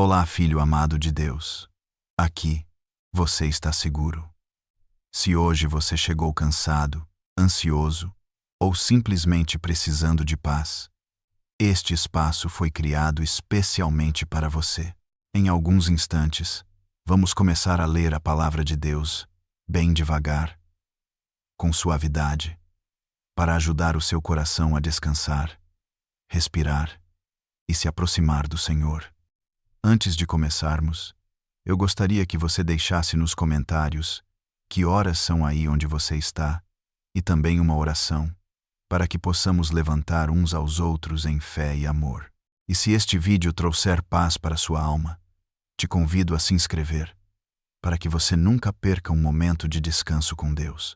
Olá, filho amado de Deus. Aqui, você está seguro. Se hoje você chegou cansado, ansioso ou simplesmente precisando de paz, este espaço foi criado especialmente para você. Em alguns instantes, vamos começar a ler a palavra de Deus, bem devagar, com suavidade, para ajudar o seu coração a descansar, respirar e se aproximar do Senhor. Antes de começarmos, eu gostaria que você deixasse nos comentários que horas são aí onde você está e também uma oração, para que possamos levantar uns aos outros em fé e amor. E se este vídeo trouxer paz para sua alma, te convido a se inscrever, para que você nunca perca um momento de descanso com Deus.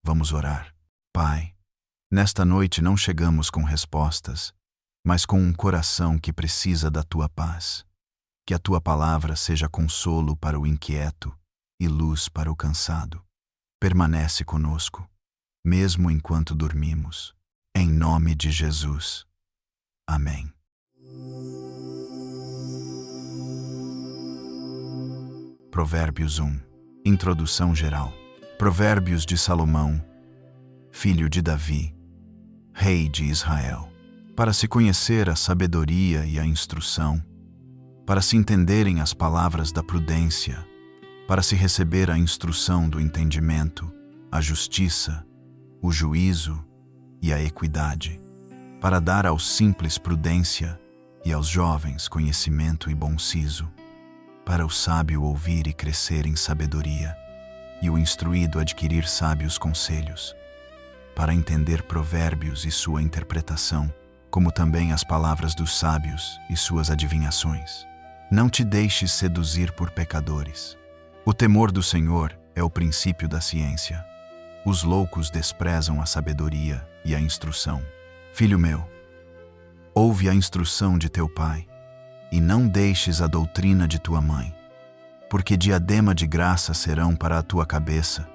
Vamos orar. Pai, nesta noite não chegamos com respostas, mas com um coração que precisa da Tua paz. Que a Tua palavra seja consolo para o inquieto e luz para o cansado. Permanece conosco, mesmo enquanto dormimos. Em nome de Jesus. Amém. Provérbios 1. Introdução geral. Provérbios de Salomão, filho de Davi, rei de Israel. Para se conhecer a sabedoria e a instrução, para se entenderem as palavras da prudência, para se receber a instrução do entendimento, a justiça, o juízo e a equidade, para dar aos simples prudência e aos jovens conhecimento e bom siso, para o sábio ouvir e crescer em sabedoria, e o instruído adquirir sábios conselhos, para entender provérbios e sua interpretação, como também as palavras dos sábios e suas adivinhações. Não te deixes seduzir por pecadores. O temor do Senhor é o princípio da ciência. Os loucos desprezam a sabedoria e a instrução. Filho meu, ouve a instrução de teu pai, e não deixes a doutrina de tua mãe, porque diadema de graça serão para a tua cabeça,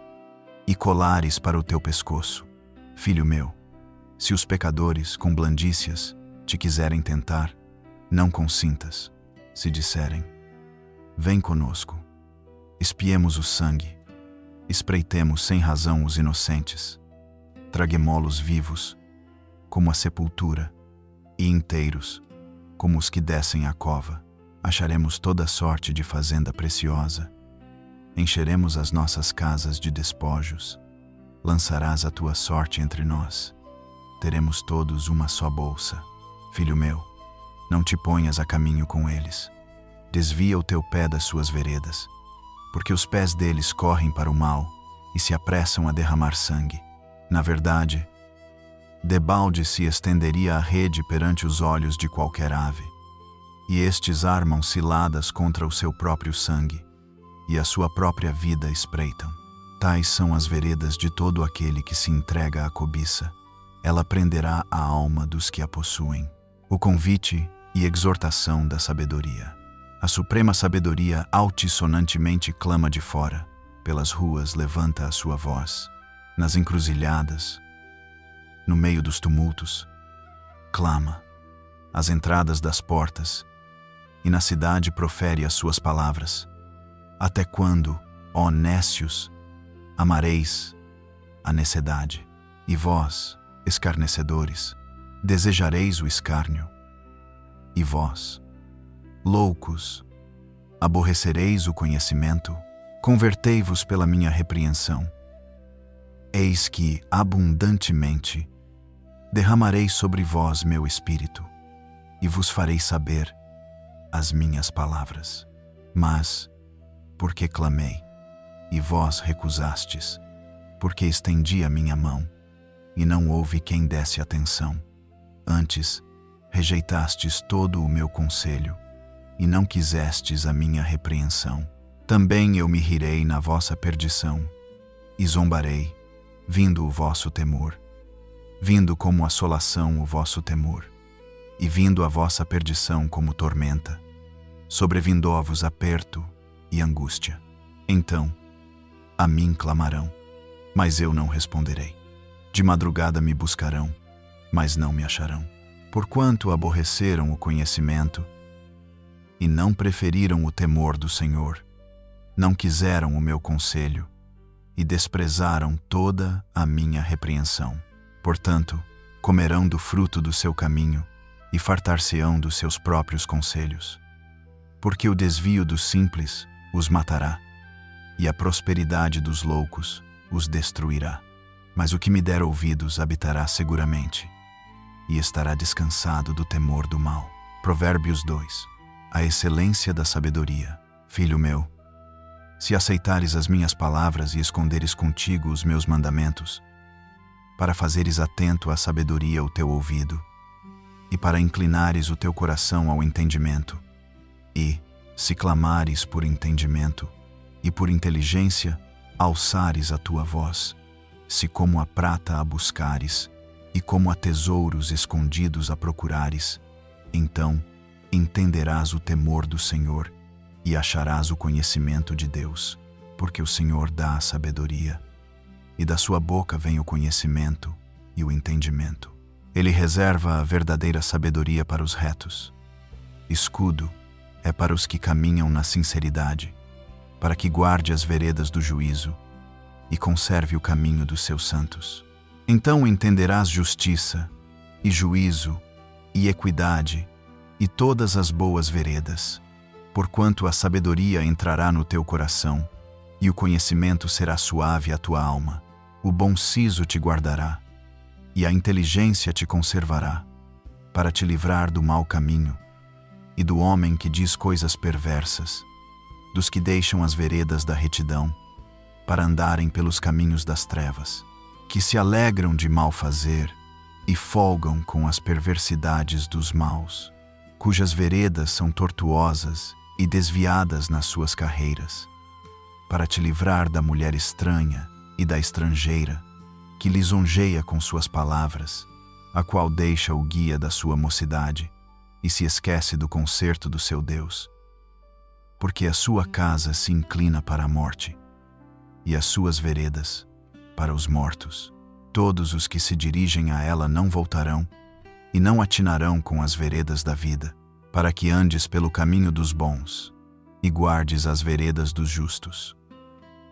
e colares para o teu pescoço. Filho meu, se os pecadores, com blandícias, te quiserem tentar, não consintas. Se disserem, vem conosco, espiemos o sangue, espreitemos sem razão os inocentes, traguemo-los vivos, como a sepultura, e inteiros, como os que descem à cova, acharemos toda sorte de fazenda preciosa, encheremos as nossas casas de despojos, lançarás a tua sorte entre nós, teremos todos uma só bolsa. Filho meu, não te ponhas a caminho com eles. Desvia o teu pé das suas veredas, porque os pés deles correm para o mal e se apressam a derramar sangue. Na verdade, debalde se estenderia a rede perante os olhos de qualquer ave, e estes armam ciladas contra o seu próprio sangue, e a sua própria vida espreitam. Tais são as veredas de todo aquele que se entrega à cobiça. Ela prenderá a alma dos que a possuem. O convite e exortação da sabedoria. A suprema sabedoria altissonantemente clama de fora, pelas ruas levanta a sua voz, nas encruzilhadas, no meio dos tumultos, clama, às entradas das portas, e na cidade profere as suas palavras. Até quando, ó nécios, amareis a necedade? E vós, escarnecedores, desejareis o escárnio? E vós, loucos, aborrecereis o conhecimento? Convertei-vos pela minha repreensão. Eis que, abundantemente, derramarei sobre vós meu espírito, e vos farei saber as minhas palavras. Mas, porque clamei, e vós recusastes, porque estendi a minha mão, e não houve quem desse atenção. Antes, rejeitastes todo o meu conselho, e não quisestes a minha repreensão. Também eu me rirei na vossa perdição, e zombarei, vindo o vosso temor, vindo como assolação o vosso temor, e vindo a vossa perdição como tormenta, sobrevindo-vos aperto e angústia. Então, a mim clamarão, mas eu não responderei. De madrugada me buscarão, mas não me acharão. Porquanto aborreceram o conhecimento e não preferiram o temor do Senhor. Não quiseram o meu conselho, e desprezaram toda a minha repreensão. Portanto, comerão do fruto do seu caminho, e fartar-se-ão dos seus próprios conselhos. Porque o desvio dos simples os matará, e a prosperidade dos loucos os destruirá. Mas o que me der ouvidos habitará seguramente, e estará descansado do temor do mal. Provérbios 2. A excelência da sabedoria. Filho meu, se aceitares as minhas palavras e esconderes contigo os meus mandamentos, para fazeres atento à sabedoria o teu ouvido, e para inclinares o teu coração ao entendimento, e, se clamares por entendimento e por inteligência, alçares a tua voz, se como a prata a buscares, e como a tesouros escondidos a procurares, então entenderás o temor do Senhor e acharás o conhecimento de Deus, porque o Senhor dá a sabedoria, e da sua boca vem o conhecimento e o entendimento. Ele reserva a verdadeira sabedoria para os retos. Escudo é para os que caminham na sinceridade, para que guarde as veredas do juízo e conserve o caminho dos seus santos. Então entenderás justiça, e juízo, e equidade, e todas as boas veredas, porquanto a sabedoria entrará no teu coração, e o conhecimento será suave à tua alma. O bom siso te guardará, e a inteligência te conservará, para te livrar do mau caminho, e do homem que diz coisas perversas, dos que deixam as veredas da retidão, para andarem pelos caminhos das trevas, que se alegram de mal fazer e folgam com as perversidades dos maus, cujas veredas são tortuosas e desviadas nas suas carreiras, para te livrar da mulher estranha e da estrangeira, que lisonjeia com suas palavras, a qual deixa o guia da sua mocidade e se esquece do concerto do seu Deus. Porque a sua casa se inclina para a morte, e as suas veredas para os mortos. Todos os que se dirigem a ela não voltarão, e não atinarão com as veredas da vida, para que andes pelo caminho dos bons, e guardes as veredas dos justos.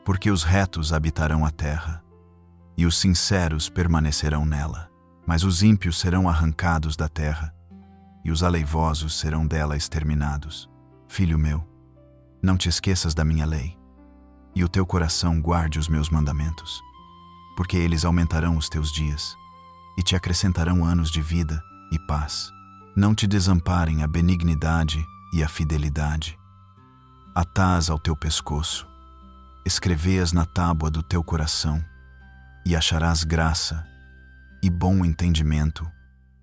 Porque os retos habitarão a terra, e os sinceros permanecerão nela. Mas os ímpios serão arrancados da terra, e os aleivosos serão dela exterminados. Filho meu, não te esqueças da minha lei, e o teu coração guarde os meus mandamentos, porque eles aumentarão os teus dias, e te acrescentarão anos de vida e paz. Não te desamparem a benignidade e a fidelidade. Atás ao teu pescoço, escrevê-as na tábua do teu coração, e acharás graça e bom entendimento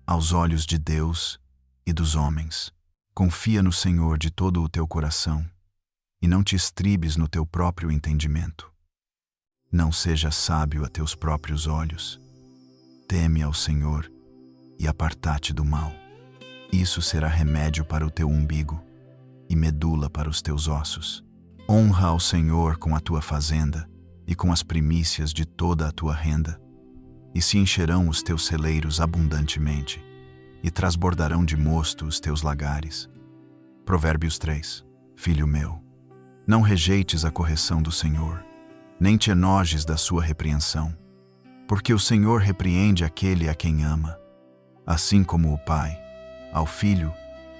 aos olhos de Deus e dos homens. Confia no Senhor de todo o teu coração, e não te estribes no teu próprio entendimento. Não sejas sábio a teus próprios olhos. Teme ao Senhor e aparta-te do mal. Isso será remédio para o teu umbigo e medula para os teus ossos. Honra ao Senhor com a tua fazenda e com as primícias de toda a tua renda, e se encherão os teus celeiros abundantemente, e transbordarão de mosto os teus lagares. Provérbios 3. Filho meu, não rejeites a correção do Senhor, nem te enojes da sua repreensão, porque o Senhor repreende aquele a quem ama, assim como o pai ao filho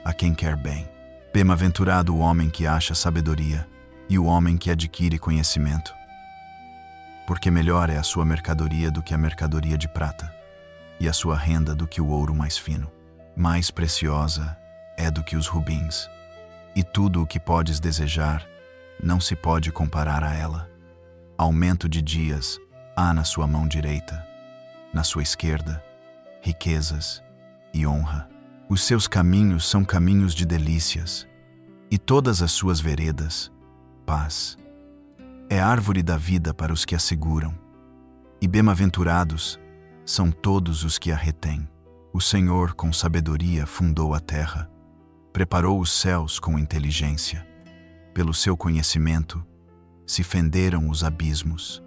a quem quer bem. Bem-aventurado o homem que acha sabedoria, e o homem que adquire conhecimento, porque melhor é a sua mercadoria do que a mercadoria de prata, e a sua renda do que o ouro mais fino. Mais preciosa é do que os rubins, e tudo o que podes desejar não se pode comparar a ela. Aumento de dias há na sua mão direita, na sua esquerda, riquezas e honra. Os seus caminhos são caminhos de delícias, e todas as suas veredas, paz. É árvore da vida para os que a seguram, e bem-aventurados são todos os que a retêm. O Senhor com sabedoria fundou a terra, preparou os céus com inteligência. Pelo seu conhecimento se fenderam os abismos,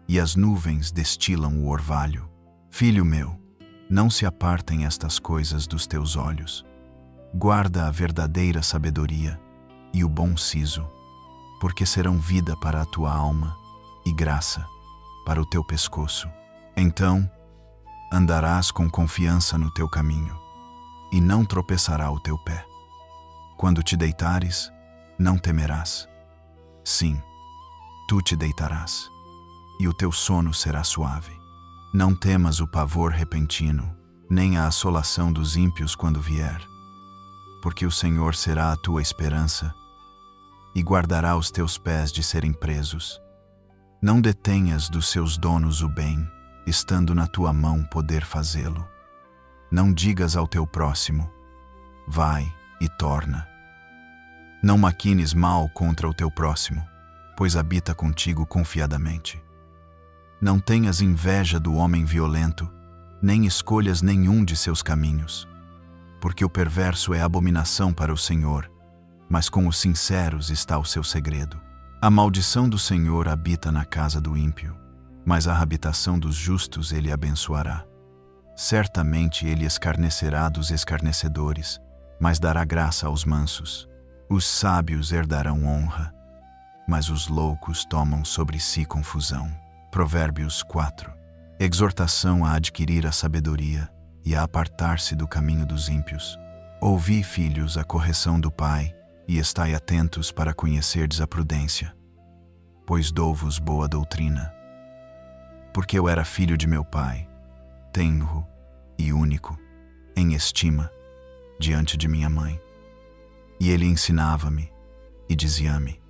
e as nuvens destilam o orvalho. Filho meu, não se apartem estas coisas dos teus olhos. Guarda a verdadeira sabedoria, e o bom siso, porque serão vida para a tua alma e graça para o teu pescoço. Então andarás com confiança no teu caminho, e não tropeçará o teu pé. Quando te deitares, não temerás. Sim, tu te deitarás, e o teu sono será suave. Não temas o pavor repentino, nem a assolação dos ímpios quando vier, porque o Senhor será a tua esperança e guardará os teus pés de serem presos. Não detenhas dos seus donos o bem, estando na tua mão poder fazê-lo. Não digas ao teu próximo, vai e torna. Não maquines mal contra o teu próximo, pois habita contigo confiadamente. Não tenhas inveja do homem violento, nem escolhas nenhum de seus caminhos, porque o perverso é abominação para o Senhor, mas com os sinceros está o seu segredo. A maldição do Senhor habita na casa do ímpio, mas a habitação dos justos ele abençoará. Certamente ele escarnecerá dos escarnecedores, mas dará graça aos mansos. Os sábios herdarão honra, mas os loucos tomam sobre si confusão. Provérbios 4. Exortação a adquirir a sabedoria e a apartar-se do caminho dos ímpios. Ouvi, filhos, a correção do Pai, e estai atentos para conhecerdes a prudência, pois dou-vos boa doutrina. Porque eu era filho de meu pai, tenro e único, em estima, diante de minha mãe. E ele ensinava-me e dizia-me: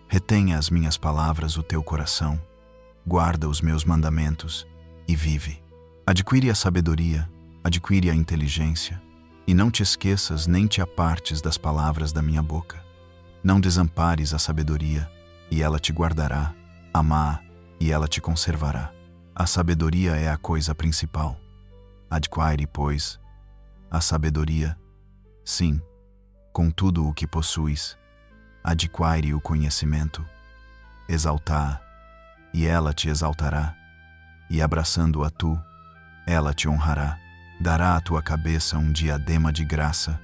retenha as minhas palavras o teu coração, guarda os meus mandamentos e vive. Adquire a sabedoria, adquire a inteligência, e não te esqueças nem te apartes das palavras da minha boca. Não desampares a sabedoria, e ela te guardará, amá-a, e ela te conservará. A sabedoria é a coisa principal. Adquire, pois, a sabedoria, sim, com tudo o que possuis. Adquire o conhecimento, exalta-a, e ela te exaltará, e abraçando-a tu, ela te honrará. Dará à tua cabeça um diadema de graça,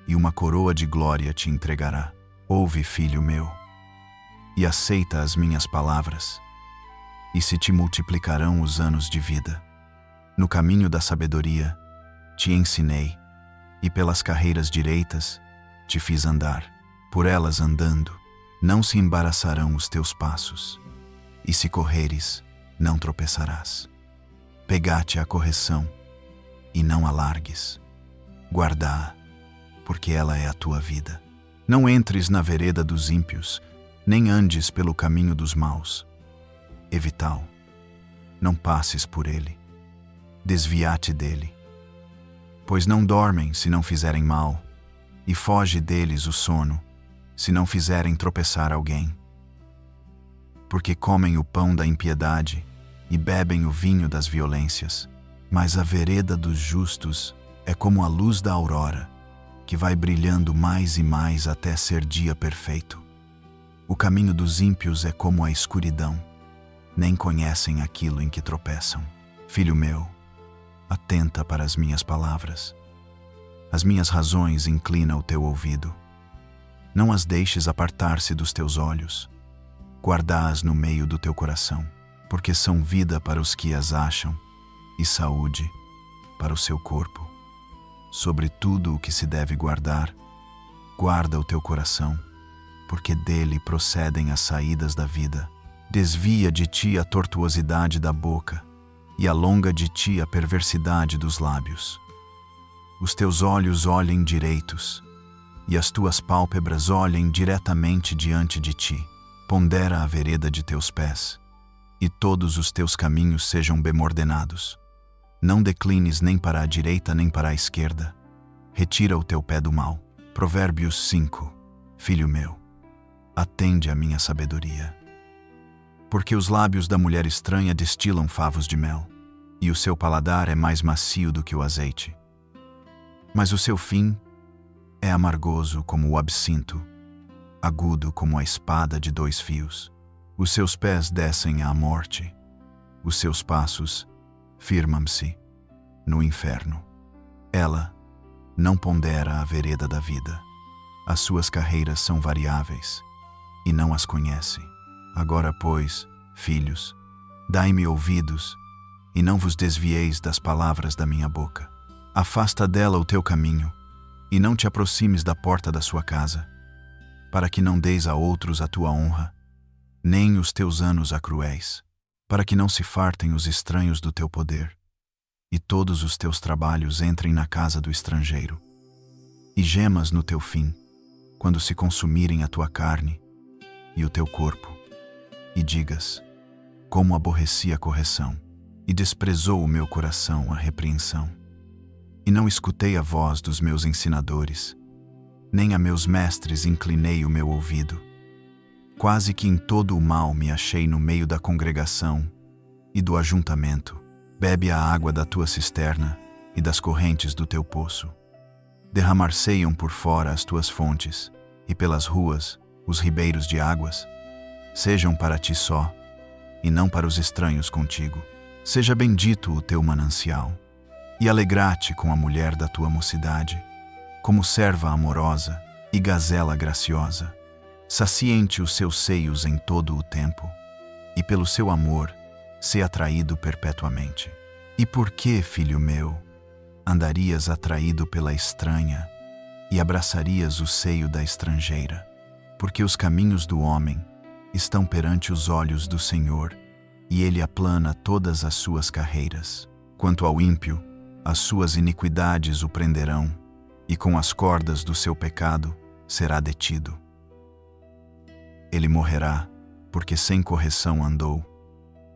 e uma coroa de glória te entregará. Ouve, filho meu, e aceita as minhas palavras, e se te multiplicarão os anos de vida. No caminho da sabedoria te ensinei, e pelas carreiras direitas te fiz andar. Por elas andando, não se embaraçarão os teus passos, e se correres, não tropeçarás. Pegate a correção, e não a largues. Guarda-a, porque ela é a tua vida. Não entres na vereda dos ímpios, nem andes pelo caminho dos maus. Evita-o. Não passes por ele. Desvia-te dele. Pois não dormem se não fizerem mal, e foge deles o sono, se não fizerem tropeçar alguém. Porque comem o pão da impiedade e bebem o vinho das violências. Mas a vereda dos justos é como a luz da aurora, que vai brilhando mais e mais até ser dia perfeito. O caminho dos ímpios é como a escuridão, nem conhecem aquilo em que tropeçam. Filho meu, atenta para as minhas palavras. As minhas razões inclina o teu ouvido. Não as deixes apartar-se dos teus olhos. Guarda-as no meio do teu coração, porque são vida para os que as acham, e saúde para o seu corpo. Sobre tudo o que se deve guardar, guarda o teu coração, porque dele procedem as saídas da vida. Desvia de ti a tortuosidade da boca, e alonga de ti a perversidade dos lábios. Os teus olhos olhem direitos, e as tuas pálpebras olhem diretamente diante de ti. Pondera a vereda de teus pés, e todos os teus caminhos sejam bem ordenados. Não declines nem para a direita nem para a esquerda. Retira o teu pé do mal. Provérbios 5. Filho meu, atende à minha sabedoria. Porque os lábios da mulher estranha destilam favos de mel, e o seu paladar é mais macio do que o azeite. Mas o seu fim é amargoso como o absinto, agudo como a espada de 2 fios. Os seus pés descem à morte, os seus passos firmam-se no inferno. Ela não pondera a vereda da vida, As suas carreiras são variáveis, e não as conhece. Agora, pois, filhos, dai-me ouvidos, e não vos desvieis das palavras da minha boca. Afasta dela o teu caminho, e não te aproximes da porta da sua casa, para que não deis a outros a tua honra, nem os teus anos a cruéis, para que não se fartem os estranhos do teu poder, e todos os teus trabalhos entrem na casa do estrangeiro. E gemas no teu fim, quando se consumirem a tua carne e o teu corpo, e digas: como aborreci a correção, e desprezou o meu coração a repreensão. E não escutei a voz dos meus ensinadores, nem a meus mestres inclinei o meu ouvido. Quase que em todo o mal me achei no meio da congregação e do ajuntamento. Bebe a água da tua cisterna e das correntes do teu poço. Derramar-se-ão por fora as tuas fontes, e pelas ruas os ribeiros de águas. Sejam para ti só, e não para os estranhos contigo. Seja bendito o teu manancial, e alegra-te com a mulher da tua mocidade, como serva amorosa e gazela graciosa. Saciente os seus seios em todo o tempo, e pelo seu amor se atraído perpetuamente. E por que, filho meu, andarias atraído pela estranha e abraçarias o seio da estrangeira? Porque os caminhos do homem estão perante os olhos do Senhor, e ele aplana todas as suas carreiras. Quanto ao ímpio, as suas iniquidades o prenderão, e com as cordas do seu pecado será detido. Ele morrerá, porque sem correção andou,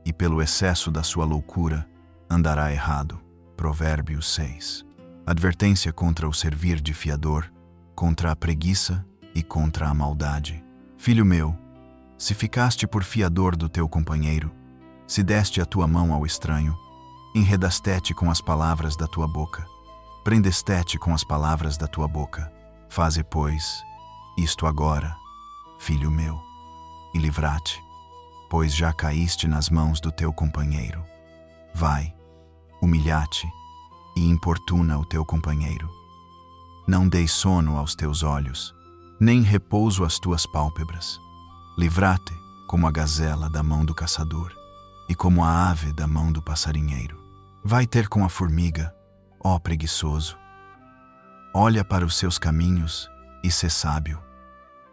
e pelo excesso da sua loucura andará errado. Provérbios 6. Advertência contra o servir de fiador, contra a preguiça e contra a maldade. Filho meu, se ficaste por fiador do teu companheiro, se deste a tua mão ao estranho, enredaste-te com as palavras da tua boca, prendeste-te com as palavras da tua boca. Faze, pois, isto agora, filho meu, e livra-te, pois já caíste nas mãos do teu companheiro. Vai, humilha-te e importuna o teu companheiro. Não deis sono aos teus olhos, nem repouso às tuas pálpebras. Livra-te como a gazela da mão do caçador, e como a ave da mão do passarinheiro. Vai ter com a formiga, ó preguiçoso. Olha para os seus caminhos e sê sábio,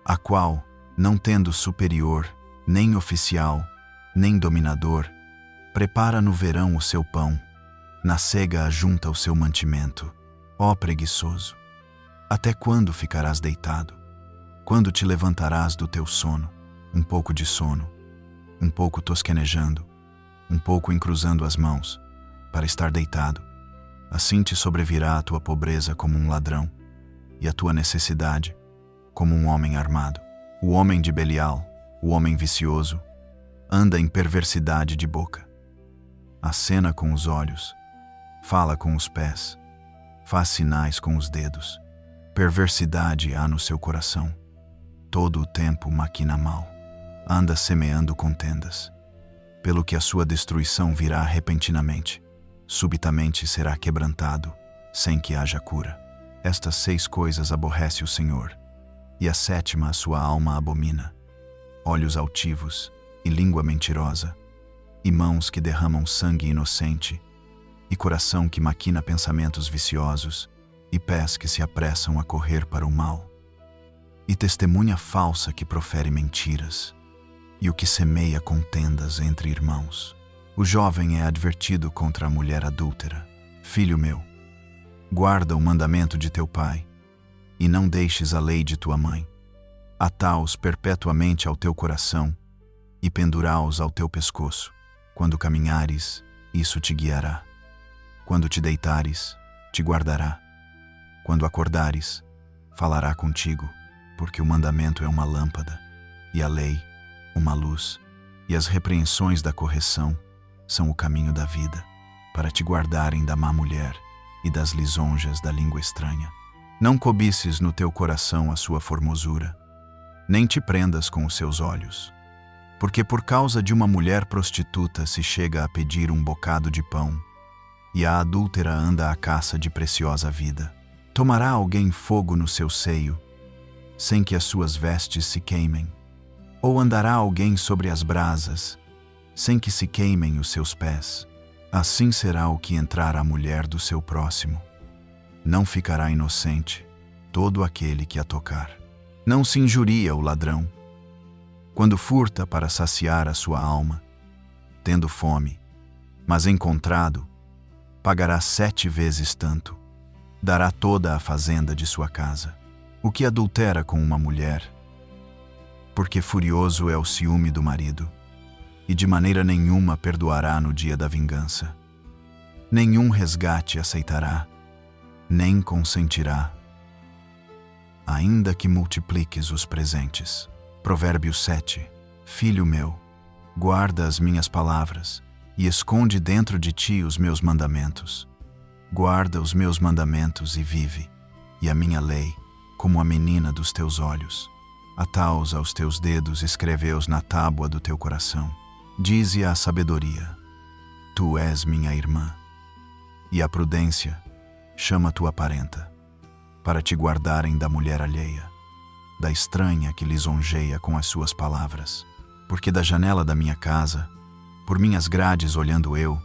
a qual, não tendo superior, nem oficial, nem dominador, prepara no verão o seu pão, na cega ajunta o seu mantimento. Ó preguiçoso, até quando ficarás deitado? Quando te levantarás do teu sono? Um pouco de sono, um pouco tosquenejando, um pouco encruzando as mãos, para estar deitado. Assim te sobrevirá a tua pobreza como um ladrão, e a tua necessidade como um homem armado. O homem de Belial, o homem vicioso, anda em perversidade de boca. Acena com os olhos, fala com os pés, faz sinais com os dedos. Perversidade há no seu coração. Todo o tempo maquina mal. Anda semeando contendas, pelo que a sua destruição virá repentinamente. Subitamente será quebrantado, sem que haja cura. Estas 6 coisas aborrece o Senhor, e a 7ª a sua alma abomina: olhos altivos e língua mentirosa, e mãos que derramam sangue inocente, e coração que maquina pensamentos viciosos, e pés que se apressam a correr para o mal, e testemunha falsa que profere mentiras, e o que semeia contendas entre irmãos. O jovem é advertido contra a mulher adúltera. Filho meu, guarda o mandamento de teu pai, e não deixes a lei de tua mãe. Atá-os perpetuamente ao teu coração, e pendurá-os ao teu pescoço. Quando caminhares, isso te guiará. Quando te deitares, te guardará. Quando acordares, falará contigo, porque o mandamento é uma lâmpada, e a lei, uma luz, e as repreensões da correção são o caminho da vida, para te guardarem da má mulher e das lisonjas da língua estranha. Não cobices no teu coração a sua formosura, nem te prendas com os seus olhos, porque por causa de uma mulher prostituta se chega a pedir um bocado de pão, e a adúltera anda à caça de preciosa vida. Tomará alguém fogo no seu seio, sem que as suas vestes se queimem? Ou andará alguém sobre as brasas, sem que se queimem os seus pés? Assim será o que entrar a mulher do seu próximo. Não ficará inocente todo aquele que a tocar. Não se injuria o ladrão, quando furta para saciar a sua alma, tendo fome, mas encontrado, pagará 7 vezes tanto, dará toda a fazenda de sua casa. O que adultera com uma mulher, porque furioso é o ciúme do marido, e de maneira nenhuma perdoará no dia da vingança. Nenhum resgate aceitará, nem consentirá, ainda que multipliques os presentes. Provérbios 7. Filho meu, guarda as minhas palavras, e esconde dentro de ti os meus mandamentos. Guarda os meus mandamentos e vive, e a minha lei, como a menina dos teus olhos. Ata-os aos teus dedos, escreve-os na tábua do teu coração. Dize a sabedoria: tu és minha irmã. E a prudência: chama tua parenta, para te guardarem da mulher alheia, da estranha que lisonjeia com as suas palavras. Porque da janela da minha casa, por minhas grades olhando eu,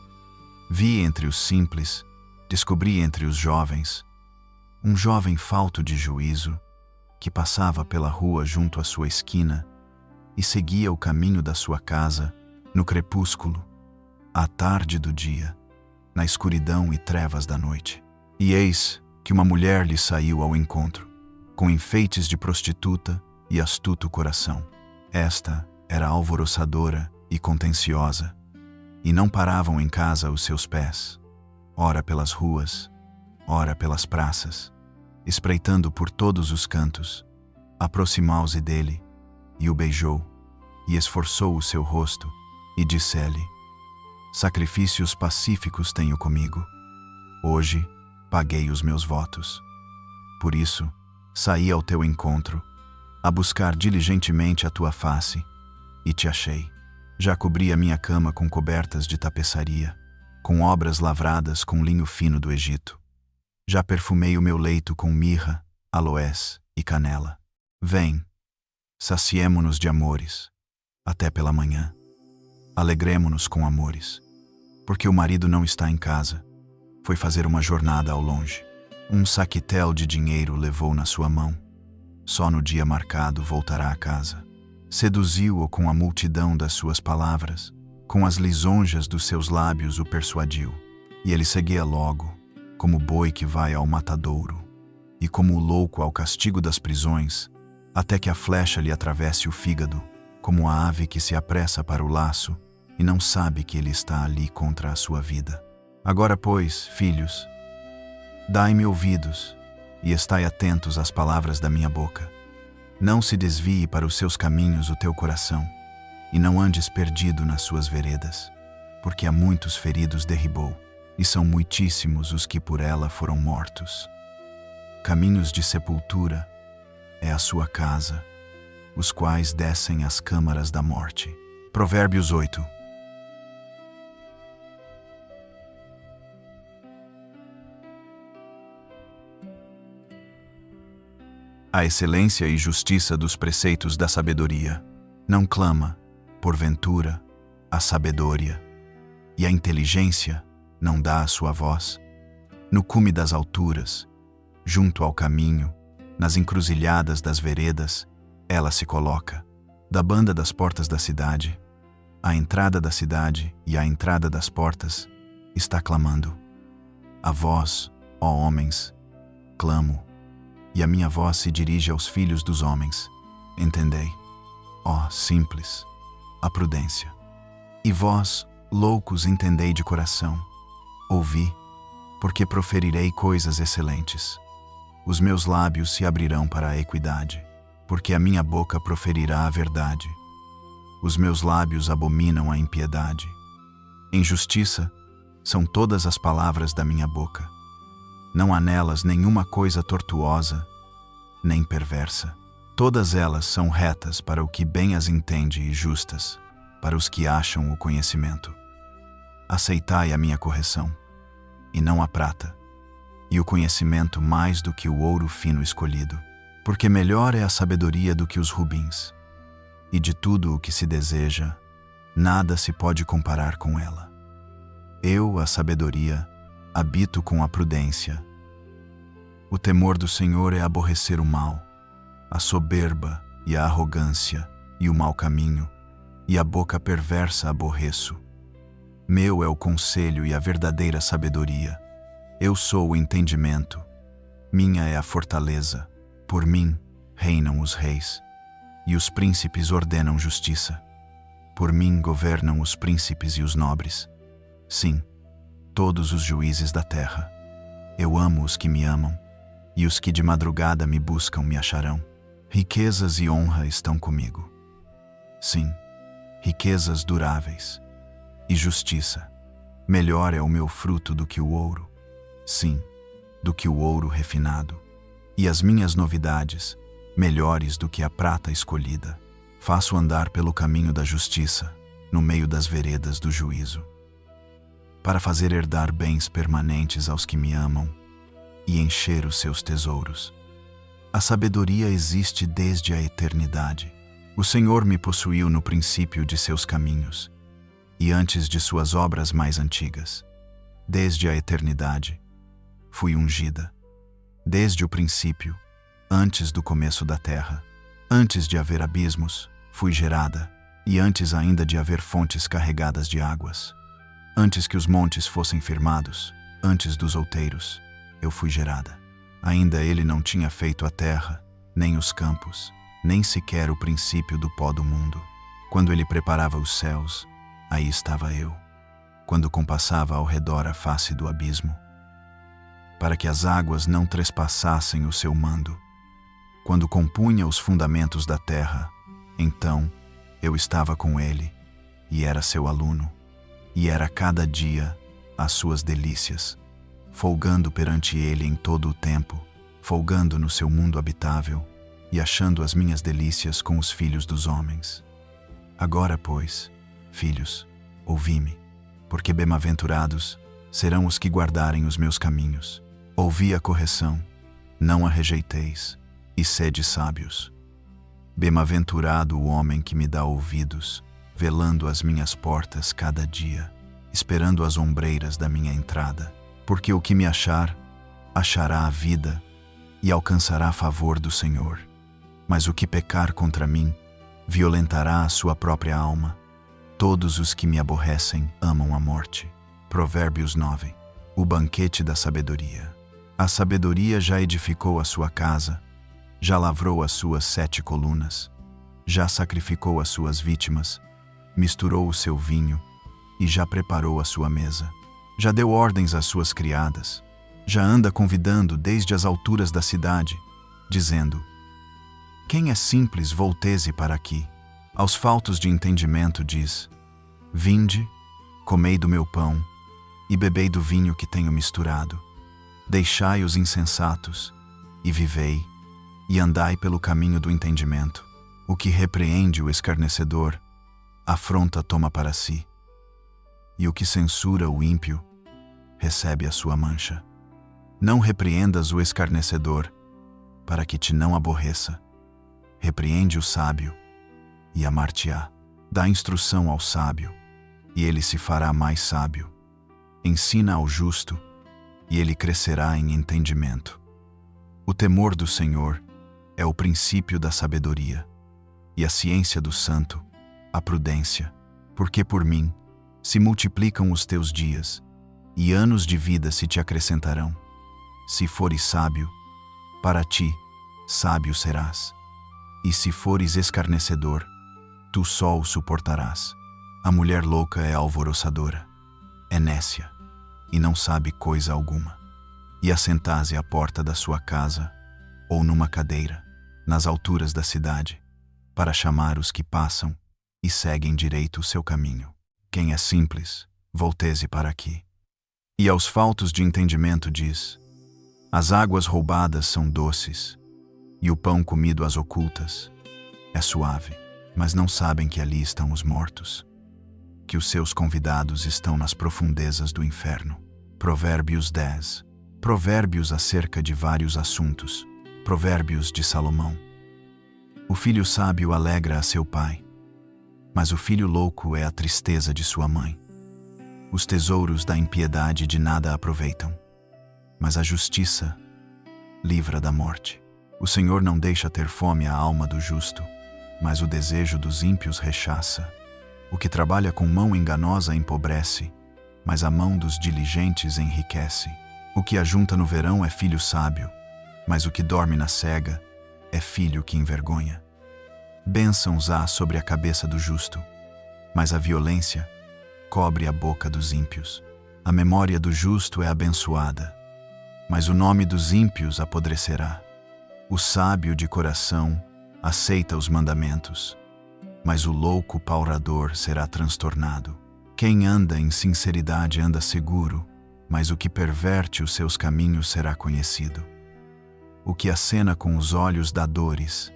vi entre os simples, descobri entre os jovens, um jovem falto de juízo, que passava pela rua junto à sua esquina e seguia o caminho da sua casa no crepúsculo, à tarde do dia, na escuridão e trevas da noite. E eis que uma mulher lhe saiu ao encontro, com enfeites de prostituta e astuto coração. Esta era alvoroçadora e contenciosa, e não paravam em casa os seus pés, ora pelas ruas, ora pelas praças, espreitando por todos os cantos. Aproximou-se dele, e o beijou, e esforçou o seu rosto, e disse-lhe: sacrifícios pacíficos tenho comigo. Hoje paguei os meus votos. Por isso, saí ao teu encontro, a buscar diligentemente a tua face, e te achei. Já cobri a minha cama com cobertas de tapeçaria, com obras lavradas com linho fino do Egito. Já perfumei o meu leito com mirra, aloés e canela. Vem, saciemo-nos de amores, até pela manhã. Alegremo-nos com amores, porque o marido não está em casa, foi fazer uma jornada ao longe. Um saquitel de dinheiro levou na sua mão, só no dia marcado voltará a casa. Seduziu-o com a multidão das suas palavras, com as lisonjas dos seus lábios o persuadiu. E ele seguia logo, como boi que vai ao matadouro, e como o louco ao castigo das prisões, até que a flecha lhe atravesse o fígado, como a ave que se apressa para o laço e não sabe que ele está ali contra a sua vida. Agora, pois, filhos, dai-me ouvidos e estai atentos às palavras da minha boca. Não se desvie para os seus caminhos o teu coração, e não andes perdido nas suas veredas, porque há muitos feridos derribou, e são muitíssimos os que por ela foram mortos. Caminhos de sepultura é a sua casa, os quais descem às câmaras da morte. Provérbios 8. A excelência e justiça dos preceitos da sabedoria. Não clama, porventura, a sabedoria, e a inteligência não dá a sua voz. No cume das alturas, junto ao caminho, nas encruzilhadas das veredas, ela se coloca. Da banda das portas da cidade, à entrada da cidade e à entrada das portas, está clamando. A vós, ó homens, clamo, e a minha voz se dirige aos filhos dos homens. Entendei, ó simples, a prudência. E vós, loucos, entendei de coração. Ouvi, porque proferirei coisas excelentes. Os meus lábios se abrirão para a equidade, porque a minha boca proferirá a verdade. Os meus lábios abominam a impiedade. Em justiça são todas as palavras da minha boca. Não há nelas nenhuma coisa tortuosa, nem perversa. Todas elas são retas para o que bem as entende e justas, para os que acham o conhecimento. Aceitai a minha correção, e não a prata, e o conhecimento mais do que o ouro fino escolhido. Porque melhor é a sabedoria do que os rubins, e de tudo o que se deseja, nada se pode comparar com ela. Eu, a sabedoria, habito com a prudência. O temor do Senhor é aborrecer o mal, a soberba e a arrogância e o mau caminho, e a boca perversa aborreço. Meu é o conselho e a verdadeira sabedoria. Eu sou o entendimento. Minha é a fortaleza. Por mim reinam os reis, e os príncipes ordenam justiça. Por mim governam os príncipes e os nobres. Sim, todos os juízes da terra. Eu amo os que me amam, e os que de madrugada me buscam me acharão. Riquezas e honra estão comigo. Sim, riquezas duráveis. E justiça. Melhor é o meu fruto do que o ouro. Sim, do que o ouro refinado. E as minhas novidades, melhores do que a prata escolhida. Faço andar pelo caminho da justiça, no meio das veredas do juízo, para fazer herdar bens permanentes aos que me amam e encher os seus tesouros. A sabedoria existe desde a eternidade. O Senhor me possuiu no princípio de seus caminhos e antes de suas obras mais antigas. Desde a eternidade, fui ungida. Desde o princípio, antes do começo da terra, antes de haver abismos, fui gerada, e antes ainda de haver fontes carregadas de águas. Antes que os montes fossem firmados, antes dos outeiros, eu fui gerada. Ainda ele não tinha feito a terra, nem os campos, nem sequer o princípio do pó do mundo. Quando ele preparava os céus, aí estava eu. Quando compassava ao redor a face do abismo, para que as águas não trespassassem o seu mando. Quando compunha os fundamentos da terra, então eu estava com ele, e era seu aluno, e era cada dia as suas delícias, folgando perante ele em todo o tempo, folgando no seu mundo habitável, e achando as minhas delícias com os filhos dos homens. Agora, pois, filhos, ouvi-me, porque bem-aventurados serão os que guardarem os meus caminhos. Ouvi a correção, não a rejeiteis, e sede sábios. Bem-aventurado o homem que me dá ouvidos, velando as minhas portas cada dia, esperando as ombreiras da minha entrada. Porque o que me achar, achará a vida e alcançará a favor do Senhor. Mas o que pecar contra mim, violentará a sua própria alma. Todos os que me aborrecem amam a morte. Provérbios 9. O banquete da sabedoria. A sabedoria já edificou a sua casa, já lavrou as suas 7 colunas, já sacrificou as suas vítimas, misturou o seu vinho e já preparou a sua mesa. Já deu ordens às suas criadas, já anda convidando desde as alturas da cidade, dizendo: quem é simples, volteze para aqui. Aos faltos de entendimento diz: vinde, comei do meu pão e bebei do vinho que tenho misturado. Deixai os insensatos, e vivei, e andai pelo caminho do entendimento. O que repreende o escarnecedor, afronta toma para si, e o que censura o ímpio, recebe a sua mancha. Não repreendas o escarnecedor, para que te não aborreça. Repreende o sábio, e amar-te-á. Dá instrução ao sábio, e ele se fará mais sábio. Ensina ao justo, e ele crescerá em entendimento. O temor do Senhor é o princípio da sabedoria, e a ciência do santo, a prudência, porque por mim se multiplicam os teus dias, e anos de vida se te acrescentarão. Se fores sábio, para ti, sábio serás. E se fores escarnecedor, tu só o suportarás. A mulher louca é alvoroçadora, é nécia, e não sabe coisa alguma. E assentase à porta da sua casa, ou numa cadeira, nas alturas da cidade, para chamar os que passam e seguem direito o seu caminho. Quem é simples, volteze para aqui. E aos faltos de entendimento diz: as águas roubadas são doces, e o pão comido às ocultas é suave, mas não sabem que ali estão os mortos, que os seus convidados estão nas profundezas do inferno. Provérbios 10. Provérbios acerca de vários assuntos. Provérbios de Salomão. O filho sábio alegra a seu pai, mas o filho louco é a tristeza de sua mãe. Os tesouros da impiedade de nada aproveitam, mas a justiça livra da morte. O Senhor não deixa ter fome a alma do justo, mas o desejo dos ímpios rechaça. O que trabalha com mão enganosa empobrece, mas a mão dos diligentes enriquece. O que ajunta no verão é filho sábio, mas o que dorme na cega é filho que envergonha. Bênçãos há sobre a cabeça do justo, mas a violência cobre a boca dos ímpios. A memória do justo é abençoada, mas o nome dos ímpios apodrecerá. O sábio de coração aceita os mandamentos, mas o louco paurador será transtornado. Quem anda em sinceridade anda seguro, mas o que perverte os seus caminhos será conhecido. O que acena com os olhos dá dores,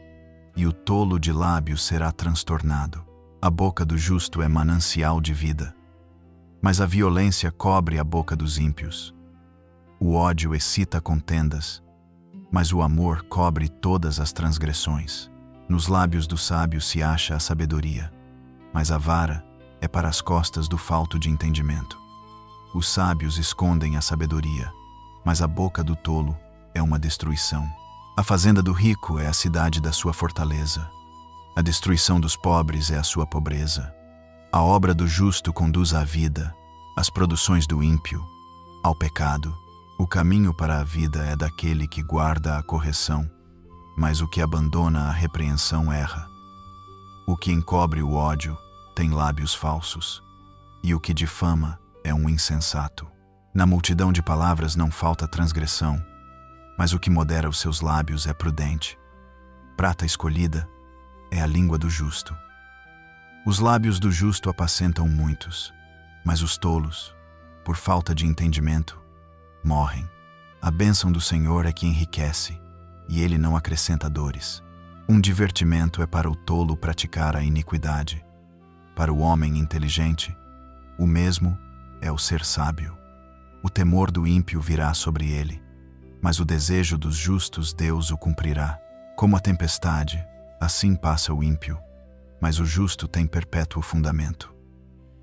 e o tolo de lábios será transtornado. A boca do justo é manancial de vida, mas a violência cobre a boca dos ímpios. O ódio excita contendas, mas o amor cobre todas as transgressões. Nos lábios do sábio se acha a sabedoria, mas a vara é para as costas do falto de entendimento. Os sábios escondem a sabedoria, mas a boca do tolo é uma destruição. A fazenda do rico é a cidade da sua fortaleza. A destruição dos pobres é a sua pobreza. A obra do justo conduz à vida, as produções do ímpio ao pecado. O caminho para a vida é daquele que guarda a correção, mas o que abandona a repreensão erra. O que encobre o ódio tem lábios falsos, e o que difama é um insensato. Na multidão de palavras não falta transgressão, mas o que modera os seus lábios é prudente. Prata escolhida é a língua do justo. Os lábios do justo apacentam muitos, mas os tolos, por falta de entendimento, morrem. A bênção do Senhor é que enriquece, e ele não acrescenta dores. Um divertimento é para o tolo praticar a iniquidade. Para o homem inteligente, o mesmo é o ser sábio. O temor do ímpio virá sobre ele, mas o desejo dos justos Deus o cumprirá. Como a tempestade, assim passa o ímpio, mas o justo tem perpétuo fundamento.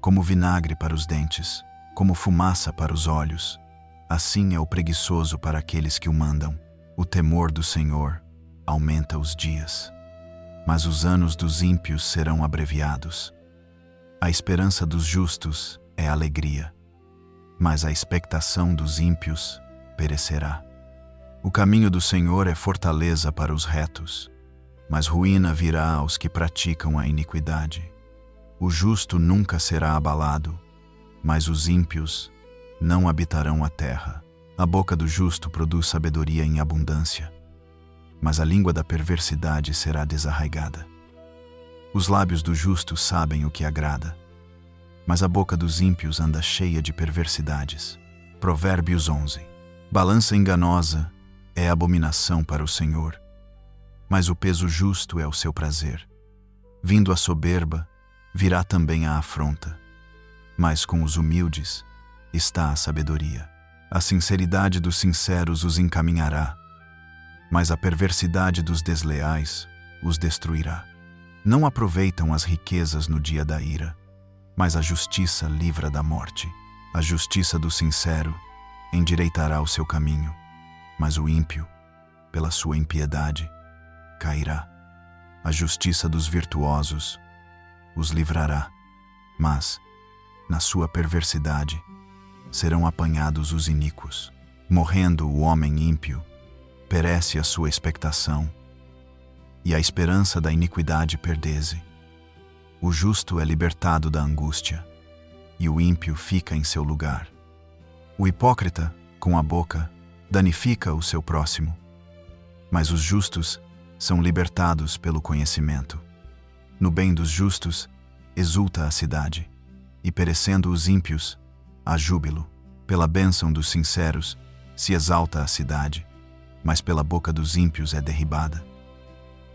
Como vinagre para os dentes, como fumaça para os olhos, assim é o preguiçoso para aqueles que o mandam. O temor do Senhor aumenta os dias, mas os anos dos ímpios serão abreviados. A esperança dos justos é alegria, mas a expectação dos ímpios perecerá. O caminho do Senhor é fortaleza para os retos, mas ruína virá aos que praticam a iniquidade. O justo nunca será abalado, mas os ímpios não habitarão a terra. A boca do justo produz sabedoria em abundância, mas a língua da perversidade será desarraigada. Os lábios do justo sabem o que agrada, mas a boca dos ímpios anda cheia de perversidades. Provérbios 11. Balança enganosa é abominação para o Senhor, mas o peso justo é o seu prazer. Vindo a soberba, virá também a afronta, mas com os humildes está a sabedoria. A sinceridade dos sinceros os encaminhará, mas a perversidade dos desleais os destruirá. Não aproveitam as riquezas no dia da ira, mas a justiça livra da morte. A justiça do sincero endireitará o seu caminho, mas o ímpio, pela sua impiedade, cairá. A justiça dos virtuosos os livrará, mas, na sua perversidade, serão apanhados os iníquos. Morrendo o homem ímpio, perece a sua expectação, e a esperança da iniquidade perdeze. O justo é libertado da angústia, e o ímpio fica em seu lugar. O hipócrita, com a boca, danifica o seu próximo, mas os justos são libertados pelo conhecimento. No bem dos justos exulta a cidade, e perecendo os ímpios, há júbilo. Pela bênção dos sinceros se exalta a cidade, mas pela boca dos ímpios é derribada.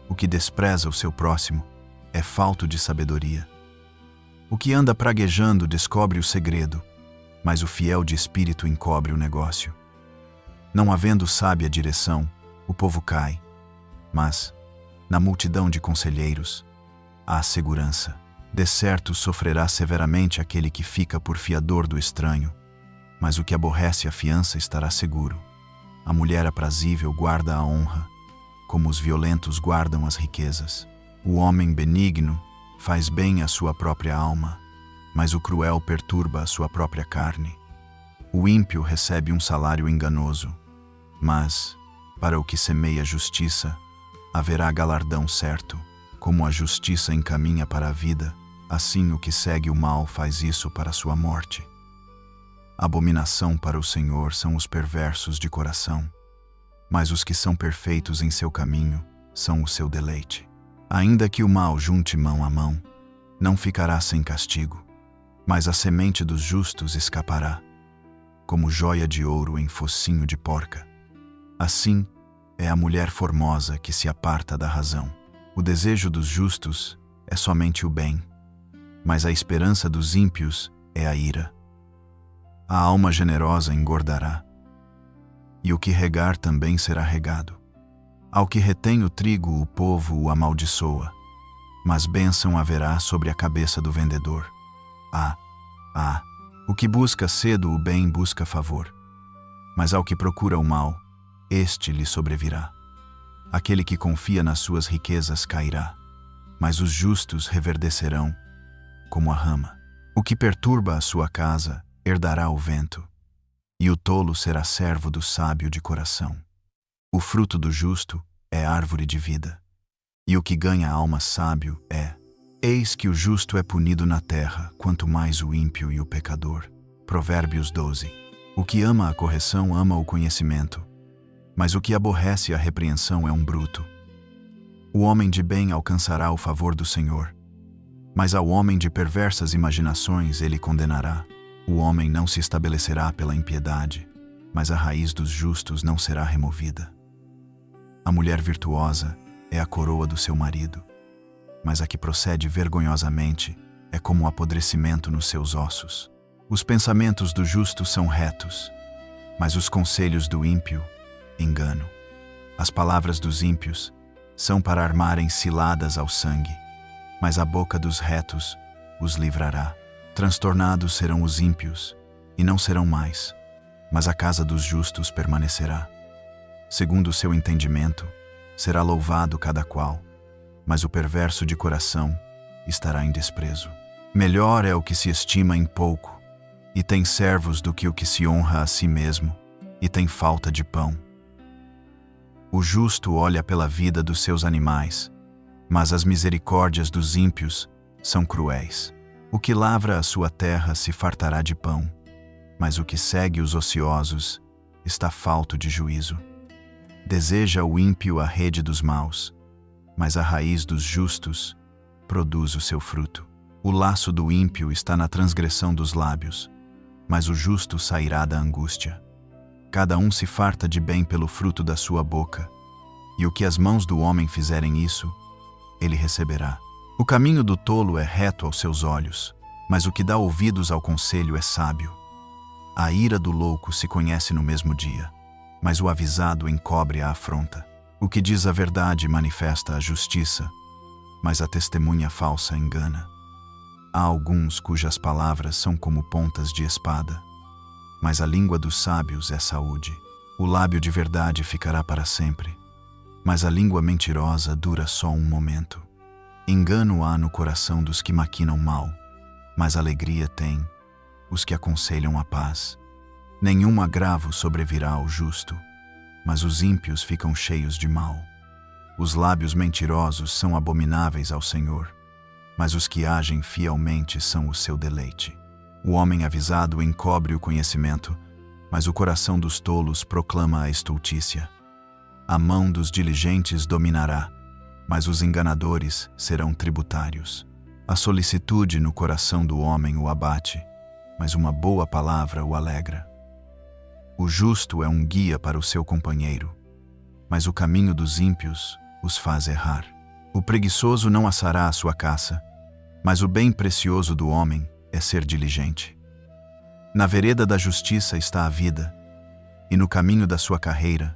O que despreza o seu próximo é falto de sabedoria. O que anda praguejando descobre o segredo, mas o fiel de espírito encobre o negócio. Não havendo sábia direção, O povo cai, mas, na multidão de conselheiros, há segurança. De certo sofrerá severamente aquele que fica por fiador do estranho, mas o que aborrece a fiança estará seguro. A mulher aprazível guarda a honra, como os violentos guardam as riquezas. O homem benigno faz bem à sua própria alma, mas o cruel perturba a sua própria carne. O ímpio recebe um salário enganoso, mas, para o que semeia justiça, haverá galardão certo. Como a justiça encaminha para a vida, assim o que segue o mal faz isso para a sua morte. Abominação para o Senhor são os perversos de coração, mas os que são perfeitos em seu caminho são o seu deleite. Ainda que o mal junte mão a mão, não ficará sem castigo, mas a semente dos justos escapará, como joia de ouro em focinho de porca. Assim é a mulher formosa que se aparta da razão. O desejo dos justos é somente o bem, mas a esperança dos ímpios é a ira. A alma generosa engordará, e o que regar também será regado. Ao que retém o trigo, o povo o amaldiçoa, mas bênção haverá sobre a cabeça do vendedor. O que busca cedo o bem busca favor, mas ao que procura o mal, este lhe sobrevirá. Aquele que confia nas suas riquezas cairá, mas os justos reverdecerão como a rama. O que perturba a sua casa herdará o vento, e o tolo será servo do sábio de coração. O fruto do justo é árvore de vida, e o que ganha a alma sábio é: eis que o justo é punido na terra, quanto mais o ímpio e o pecador. Provérbios 12. O que ama a correção ama o conhecimento, mas o que aborrece a repreensão é um bruto. O homem de bem alcançará o favor do Senhor, mas ao homem de perversas imaginações ele condenará. O homem não se estabelecerá pela impiedade, mas a raiz dos justos não será removida. A mulher virtuosa é a coroa do seu marido, mas a que procede vergonhosamente é como o apodrecimento nos seus ossos. Os pensamentos do justo são retos, mas os conselhos do ímpio, engano. As palavras dos ímpios são para armarem ciladas ao sangue, mas a boca dos retos os livrará. Transtornados serão os ímpios, e não serão mais, mas a casa dos justos permanecerá. Segundo o seu entendimento, será louvado cada qual, mas o perverso de coração estará em desprezo. Melhor é o que se estima em pouco, e tem servos, do que o que se honra a si mesmo, e tem falta de pão. O justo olha pela vida dos seus animais, mas as misericórdias dos ímpios são cruéis. O que lavra a sua terra se fartará de pão, mas o que segue os ociosos está falto de juízo. Deseja o ímpio a rede dos maus, mas a raiz dos justos produz o seu fruto. O laço do ímpio está na transgressão dos lábios, mas o justo sairá da angústia. Cada um se farta de bem pelo fruto da sua boca, e o que as mãos do homem fizerem isso, ele receberá. O caminho do tolo é reto aos seus olhos, mas o que dá ouvidos ao conselho é sábio. A ira do louco se conhece no mesmo dia, mas o avisado encobre a afronta. O que diz a verdade manifesta a justiça, mas a testemunha falsa engana. Há alguns cujas palavras são como pontas de espada, mas a língua dos sábios é saúde. O lábio de verdade ficará para sempre, mas a língua mentirosa dura só um momento. Engano há no coração dos que maquinam mal, mas alegria têm os que aconselham a paz. Nenhum agravo sobrevirá ao justo, mas os ímpios ficam cheios de mal. Os lábios mentirosos são abomináveis ao Senhor, mas os que agem fielmente são o seu deleite. O homem avisado encobre o conhecimento, mas o coração dos tolos proclama a estultícia. A mão dos diligentes dominará, mas os enganadores serão tributários. A solicitude no coração do homem o abate, mas uma boa palavra o alegra. O justo é um guia para o seu companheiro, mas o caminho dos ímpios os faz errar. O preguiçoso não assará a sua caça, mas o bem precioso do homem é ser diligente. Na vereda da justiça está a vida, e no caminho da sua carreira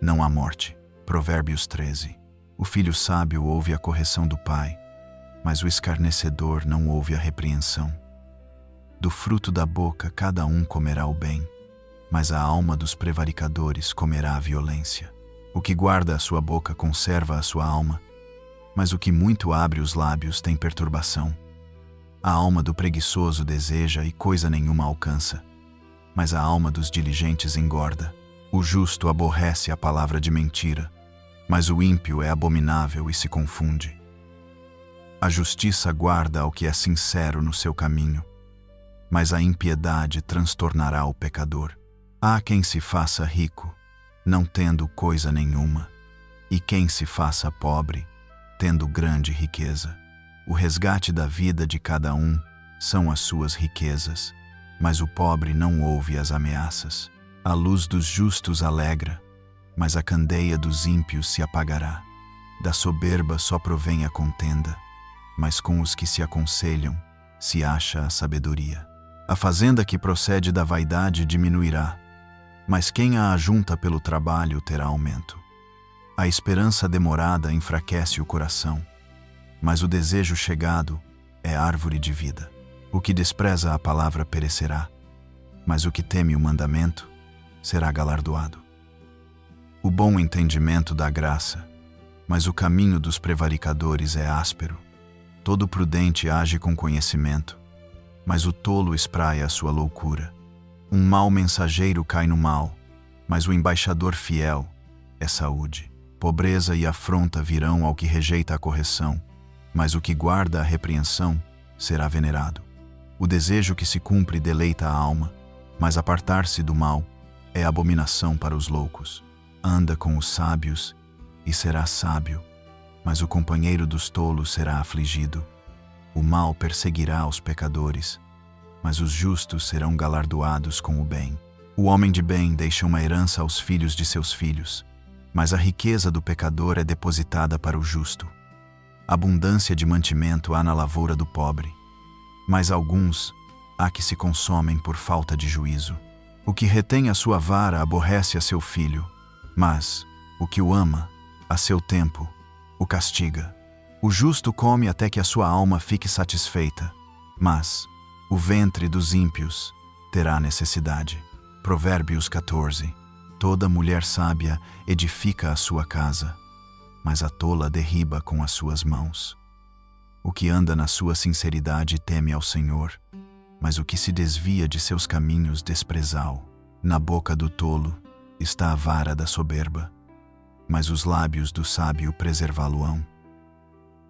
não há morte. Provérbios 13. O filho sábio ouve a correção do pai, mas o escarnecedor não ouve a repreensão. Do fruto da boca cada um comerá o bem, mas a alma dos prevaricadores comerá a violência. O que guarda a sua boca conserva a sua alma, mas o que muito abre os lábios tem perturbação. A alma do preguiçoso deseja e coisa nenhuma alcança, mas a alma dos diligentes engorda. O justo aborrece a palavra de mentira, mas o ímpio é abominável e se confunde. A justiça guarda ao que é sincero no seu caminho, mas a impiedade transtornará o pecador. Há quem se faça rico, não tendo coisa nenhuma, e quem se faça pobre, tendo grande riqueza. O resgate da vida de cada um são as suas riquezas, mas o pobre não ouve as ameaças. A luz dos justos alegra, mas a candeia dos ímpios se apagará. Da soberba só provém a contenda, mas com os que se aconselham se acha a sabedoria. A fazenda que procede da vaidade diminuirá, mas quem a ajunta pelo trabalho terá aumento. A esperança demorada enfraquece o coração, mas o desejo chegado é árvore de vida. O que despreza a palavra perecerá, mas o que teme o mandamento será galardoado. O bom entendimento dá graça, mas o caminho dos prevaricadores é áspero. Todo prudente age com conhecimento, mas o tolo espraia a sua loucura. Um mau mensageiro cai no mal, mas o embaixador fiel é saúde. Pobreza e afronta virão ao que rejeita a correção, mas o que guarda a repreensão será venerado. O desejo que se cumpre deleita a alma, mas apartar-se do mal é abominação para os loucos. Anda com os sábios e será sábio, mas o companheiro dos tolos será afligido. O mal perseguirá os pecadores, mas os justos serão galardoados com o bem. O homem de bem deixa uma herança aos filhos de seus filhos, mas a riqueza do pecador é depositada para o justo. Abundância de mantimento há na lavoura do pobre, mas alguns há que se consomem por falta de juízo. O que retém a sua vara aborrece a seu filho, mas o que o ama, a seu tempo, o castiga. O justo come até que a sua alma fique satisfeita, mas o ventre dos ímpios terá necessidade. Provérbios 14. Toda mulher sábia edifica a sua casa, mas a tola derriba com as suas mãos. O que anda na sua sinceridade teme ao Senhor, mas o que se desvia de seus caminhos desprezá-o. Na boca do tolo está a vara da soberba, mas os lábios do sábio preservá-lo-ão.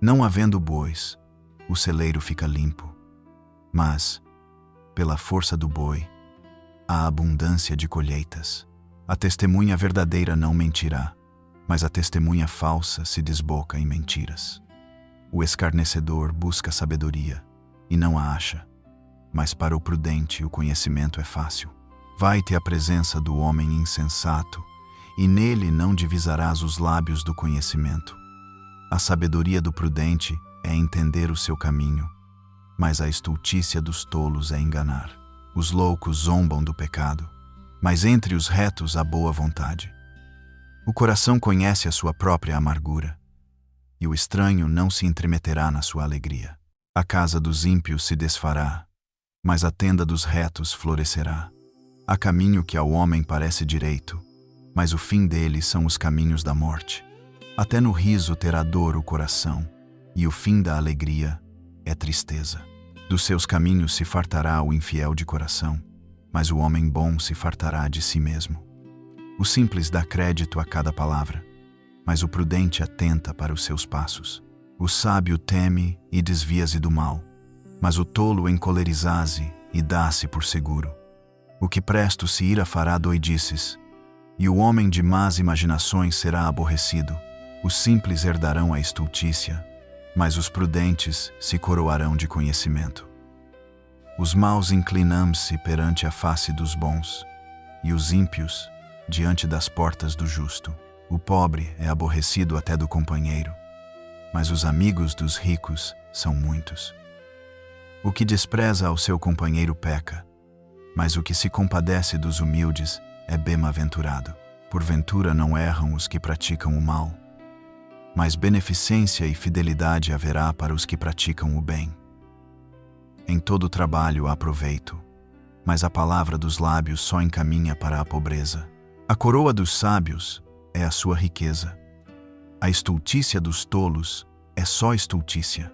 Não havendo bois, o celeiro fica limpo, mas, pela força do boi, há abundância de colheitas. A testemunha verdadeira não mentirá, mas a testemunha falsa se desboca em mentiras. O escarnecedor busca sabedoria, e não a acha, mas para o prudente o conhecimento é fácil. Vai-te à presença do homem insensato, e nele não divisarás os lábios do conhecimento. A sabedoria do prudente é entender o seu caminho, mas a estultícia dos tolos é enganar. Os loucos zombam do pecado, mas entre os retos há boa vontade. O coração conhece a sua própria amargura, e o estranho não se entremeterá na sua alegria. A casa dos ímpios se desfará, mas a tenda dos retos florescerá. Há caminho que ao homem parece direito, mas o fim dele são os caminhos da morte. Até no riso terá dor o coração, e o fim da alegria é tristeza. Dos seus caminhos se fartará o infiel de coração, mas o homem bom se fartará de si mesmo. O simples dá crédito a cada palavra, mas o prudente atenta para os seus passos. O sábio teme e desvia-se do mal, mas o tolo encoleriza-se e dá-se por seguro. O que presto se ira fará doidices, e o homem de más imaginações será aborrecido. Os simples herdarão a estultícia, mas os prudentes se coroarão de conhecimento. Os maus inclinam-se perante a face dos bons, e os ímpios diante das portas do justo. O pobre é aborrecido até do companheiro, mas os amigos dos ricos são muitos. O que despreza ao seu companheiro peca, mas o que se compadece dos humildes é bem-aventurado. Porventura não erram os que praticam o mal, mas beneficência e fidelidade haverá para os que praticam o bem. Em todo trabalho há proveito, mas a palavra dos lábios só encaminha para a pobreza. A coroa dos sábios é a sua riqueza. A estultícia dos tolos é só estultícia.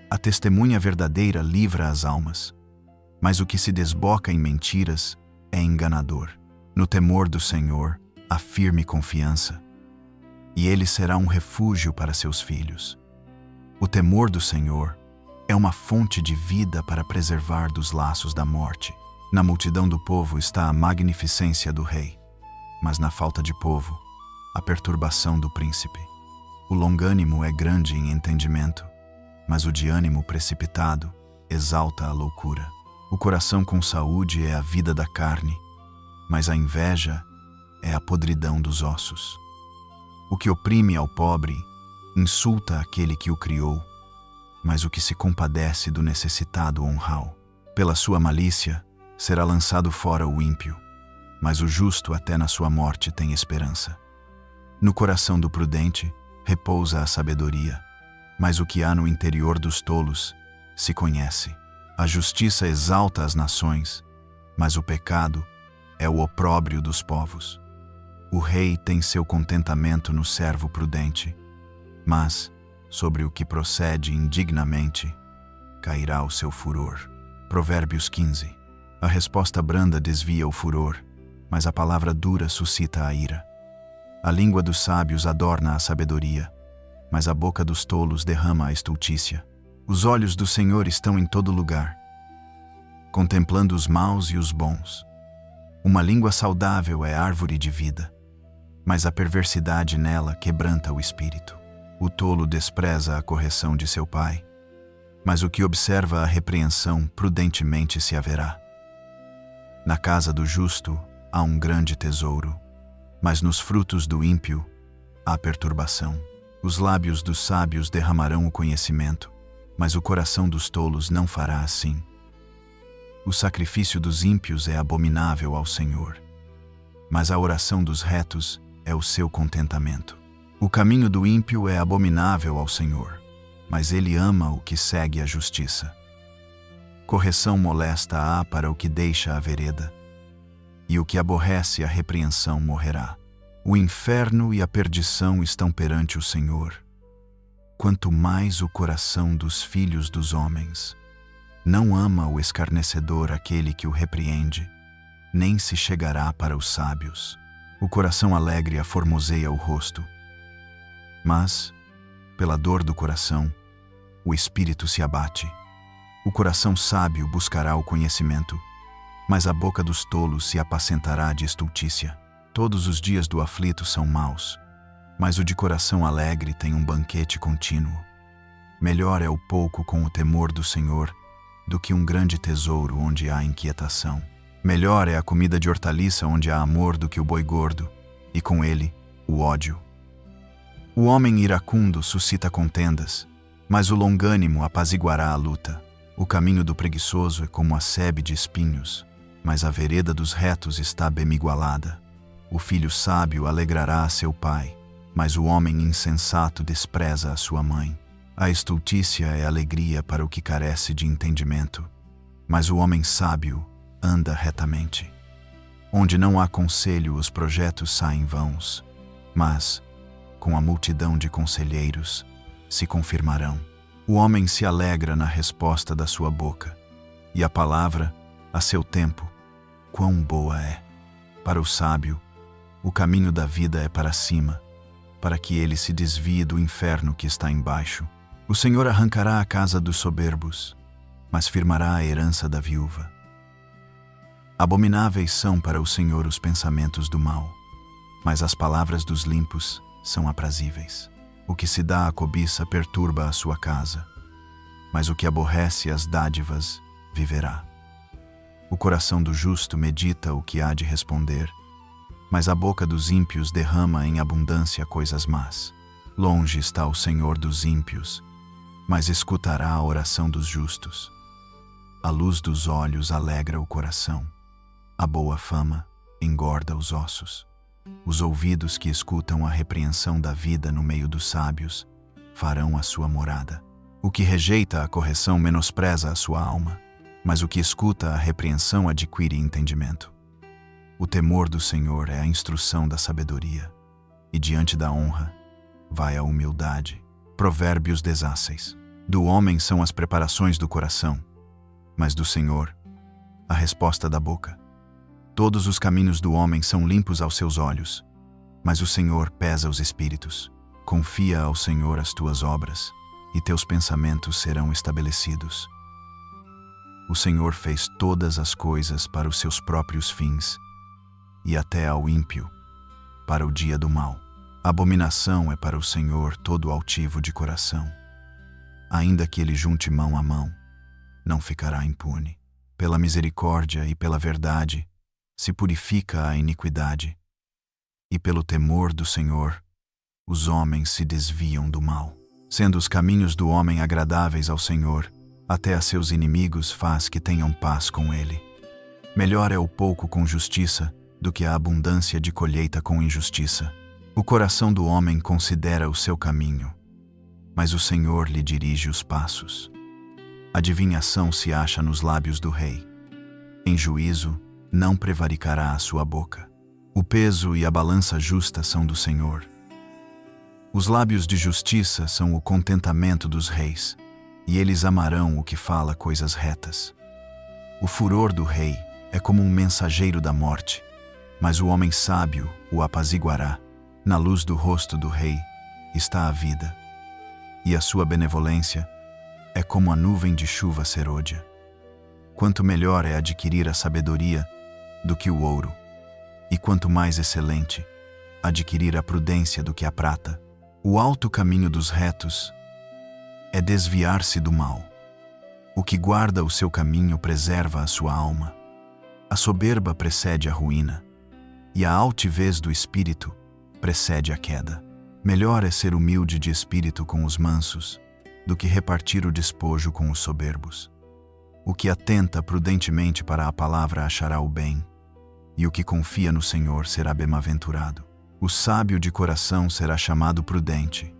A testemunha verdadeira livra as almas, mas o que se desboca em mentiras é enganador. No temor do Senhor há firme confiança, e ele será um refúgio para seus filhos. O temor do Senhor é uma fonte de vida para preservar dos laços da morte. Na multidão do povo está a magnificência do rei, mas na falta de povo, a perturbação do príncipe. O longânimo é grande em entendimento, mas o de ânimo precipitado exalta a loucura. O coração com saúde é a vida da carne, mas a inveja é a podridão dos ossos. O que oprime ao pobre insulta aquele que o criou, mas o que se compadece do necessitado honra-o. Pela sua malícia será lançado fora o ímpio, mas o justo até na sua morte tem esperança. No coração do prudente repousa a sabedoria, mas o que há no interior dos tolos se conhece. A justiça exalta as nações, mas o pecado é o opróbrio dos povos. O rei tem seu contentamento no servo prudente, mas sobre o que procede indignamente cairá o seu furor. Provérbios 15. A resposta branda desvia o furor, mas a palavra dura suscita a ira. A língua dos sábios adorna a sabedoria, mas a boca dos tolos derrama a estultícia. Os olhos do Senhor estão em todo lugar, contemplando os maus e os bons. Uma língua saudável é árvore de vida, mas a perversidade nela quebranta o espírito. O tolo despreza a correção de seu pai, mas o que observa a repreensão prudentemente se haverá. Na casa do justo há um grande tesouro, mas nos frutos do ímpio há perturbação. Os lábios dos sábios derramarão o conhecimento, mas o coração dos tolos não fará assim. O sacrifício dos ímpios é abominável ao Senhor, mas a oração dos retos é o seu contentamento. O caminho do ímpio é abominável ao Senhor, mas ele ama o que segue a justiça. Correção molesta há para o que deixa a vereda, e o que aborrece a repreensão morrerá. O inferno e a perdição estão perante o Senhor, quanto mais o coração dos filhos dos homens. Não ama o escarnecedor aquele que o repreende, nem se chegará para os sábios. O coração alegre aformoseia o rosto, mas, pela dor do coração, o espírito se abate. O coração sábio buscará o conhecimento, mas a boca dos tolos se apacentará de estultícia. Todos os dias do aflito são maus, mas o de coração alegre tem um banquete contínuo. Melhor é o pouco com o temor do Senhor do que um grande tesouro onde há inquietação. Melhor é a comida de hortaliça onde há amor do que o boi gordo, e com ele, o ódio. O homem iracundo suscita contendas, mas o longânimo apaziguará a luta. O caminho do preguiçoso é como a sebe de espinhos, mas a vereda dos retos está bemigualada. O filho sábio alegrará a seu pai, mas o homem insensato despreza a sua mãe. A estultícia é alegria para o que carece de entendimento, mas o homem sábio anda retamente. Onde não há conselho, os projetos saem vãos, mas, com a multidão de conselheiros, se confirmarão. O homem se alegra na resposta da sua boca, e a palavra, a seu tempo, quão boa é. Para o sábio, o caminho da vida é para cima, para que ele se desvie do inferno que está embaixo. O Senhor arrancará a casa dos soberbos, mas firmará a herança da viúva. Abomináveis são para o Senhor os pensamentos do mal, mas as palavras dos limpos são aprazíveis. O que se dá à cobiça perturba a sua casa, mas o que aborrece as dádivas viverá. O coração do justo medita o que há de responder, mas a boca dos ímpios derrama em abundância coisas más. Longe está o Senhor dos ímpios, mas escutará a oração dos justos. A luz dos olhos alegra o coração, a boa fama engorda os ossos. Os ouvidos que escutam a repreensão da vida no meio dos sábios farão a sua morada. O que rejeita a correção menospreza a sua alma, mas o que escuta a repreensão adquire entendimento. O temor do Senhor é a instrução da sabedoria, e diante da honra vai a humildade. Provérbios 16. Do homem são as preparações do coração, mas do Senhor a resposta da boca. Todos os caminhos do homem são limpos aos seus olhos, mas o Senhor pesa os espíritos. Confia ao Senhor as tuas obras, e teus pensamentos serão estabelecidos. O Senhor fez todas as coisas para os seus próprios fins, e até ao ímpio, para o dia do mal. Abominação é para o Senhor todo altivo de coração. Ainda que ele junte mão a mão, não ficará impune. Pela misericórdia e pela verdade se purifica a iniquidade, e pelo temor do Senhor os homens se desviam do mal. Sendo os caminhos do homem agradáveis ao Senhor, até a seus inimigos faz que tenham paz com ele. Melhor é o pouco com justiça do que a abundância de colheita com injustiça. O coração do homem considera o seu caminho, mas o Senhor lhe dirige os passos. Adivinhação se acha nos lábios do rei. Em juízo não prevaricará a sua boca. O peso e a balança justa são do Senhor. Os lábios de justiça são o contentamento dos reis, e eles amarão o que fala coisas retas. O furor do rei é como um mensageiro da morte, mas o homem sábio o apaziguará. Na luz do rosto do rei está a vida, e a sua benevolência é como a nuvem de chuva serôdia. Quanto melhor é adquirir a sabedoria do que o ouro, e quanto mais excelente adquirir a prudência do que a prata. O alto caminho dos retos é desviar-se do mal. O que guarda o seu caminho preserva a sua alma. A soberba precede a ruína, e a altivez do espírito precede a queda. Melhor é ser humilde de espírito com os mansos do que repartir o despojo com os soberbos. O que atenta prudentemente para a palavra achará o bem, e o que confia no Senhor será bem-aventurado. O sábio de coração será chamado prudente,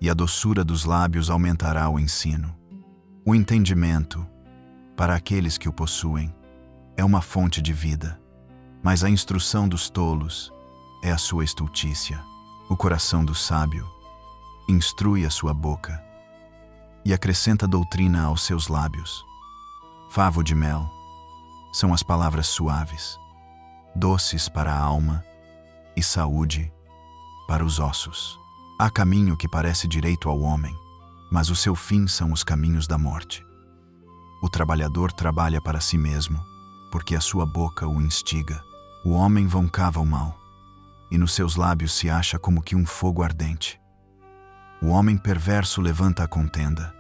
e a doçura dos lábios aumentará o ensino. O entendimento, para aqueles que o possuem, é uma fonte de vida, mas a instrução dos tolos é a sua estultícia. O coração do sábio instrui a sua boca, e acrescenta doutrina aos seus lábios. Favo de mel são as palavras suaves, doces para a alma e saúde para os ossos. Há caminho que parece direito ao homem, mas o seu fim são os caminhos da morte. O trabalhador trabalha para si mesmo, porque a sua boca o instiga. O homem voncava o mal, e nos seus lábios se acha como que um fogo ardente. O homem perverso levanta a contenda,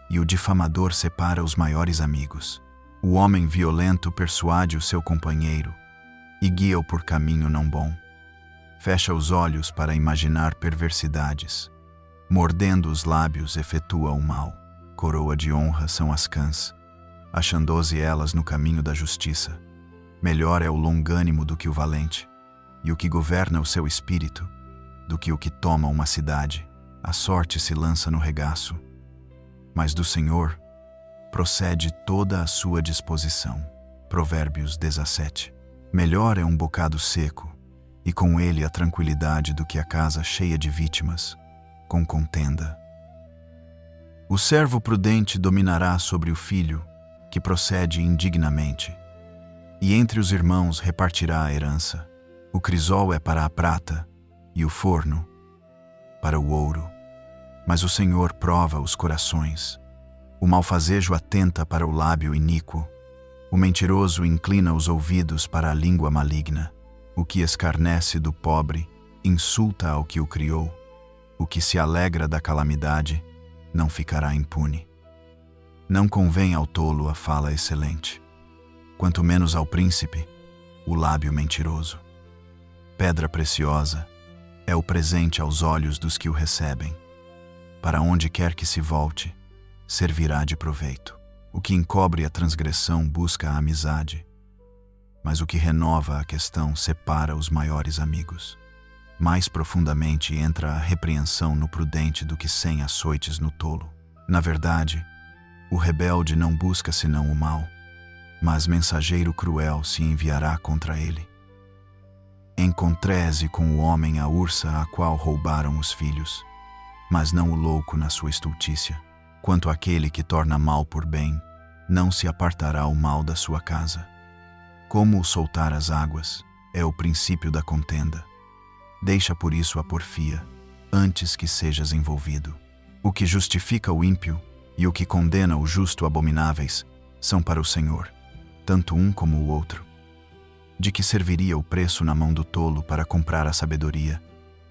e o difamador separa os maiores amigos. O homem violento persuade o seu companheiro, e guia-o por caminho não bom. Fecha os olhos para imaginar perversidades. Mordendo os lábios efetua o mal. Coroa de honra são as cãs, achando-se elas no caminho da justiça. Melhor é o longânimo do que o valente, e o que governa o seu espírito, do que o que toma uma cidade. A sorte se lança no regaço, mas do Senhor procede toda a sua disposição. Provérbios 17. Melhor é um bocado seco, e com ele a tranquilidade, do que a casa cheia de vítimas, com contenda. O servo prudente dominará sobre o filho, que procede indignamente, e entre os irmãos repartirá a herança. O crisol é para a prata, e o forno para o ouro, mas o Senhor prova os corações. O malfazejo atenta para o lábio iníquo, o mentiroso inclina os ouvidos para a língua maligna. O que escarnece do pobre insulta ao que o criou. O que se alegra da calamidade não ficará impune. Não convém ao tolo a fala excelente, quanto menos ao príncipe o lábio mentiroso. Pedra preciosa é o presente aos olhos dos que o recebem. Para onde quer que se volte, servirá de proveito. O que encobre a transgressão busca a amizade, mas o que renova a questão separa os maiores amigos. Mais profundamente entra a repreensão no prudente do que 100 açoites no tolo. Na verdade, o rebelde não busca senão o mal, mas mensageiro cruel se enviará contra ele. Encontreze com o homem a ursa a qual roubaram os filhos, mas não o louco na sua estultícia. Quanto àquele que torna mal por bem, não se apartará o mal da sua casa. Como o soltar as águas é o princípio da contenda. Deixa por isso a porfia, antes que sejas envolvido. O que justifica o ímpio e o que condena o justo abomináveis são para o Senhor, tanto um como o outro. De que serviria o preço na mão do tolo para comprar a sabedoria,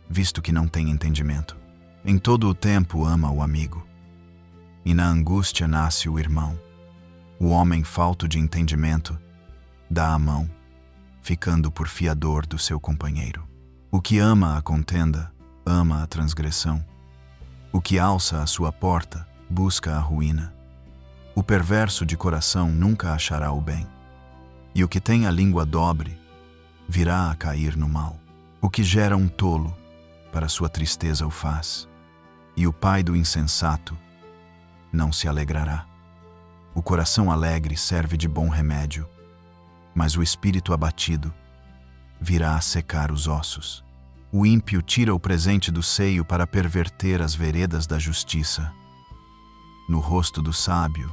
visto que não tem entendimento? Em todo o tempo ama o amigo, e na angústia nasce o irmão. O homem falto de entendimento dá a mão, ficando por fiador do seu companheiro. O que ama a contenda, ama a transgressão. O que alça a sua porta, busca a ruína. O perverso de coração nunca achará o bem. E o que tem a língua dobre, virá a cair no mal. O que gera um tolo, para sua tristeza o faz. E o pai do insensato não se alegrará. O coração alegre serve de bom remédio, mas o espírito abatido virá a secar os ossos. O ímpio tira o presente do seio para perverter as veredas da justiça. No rosto do sábio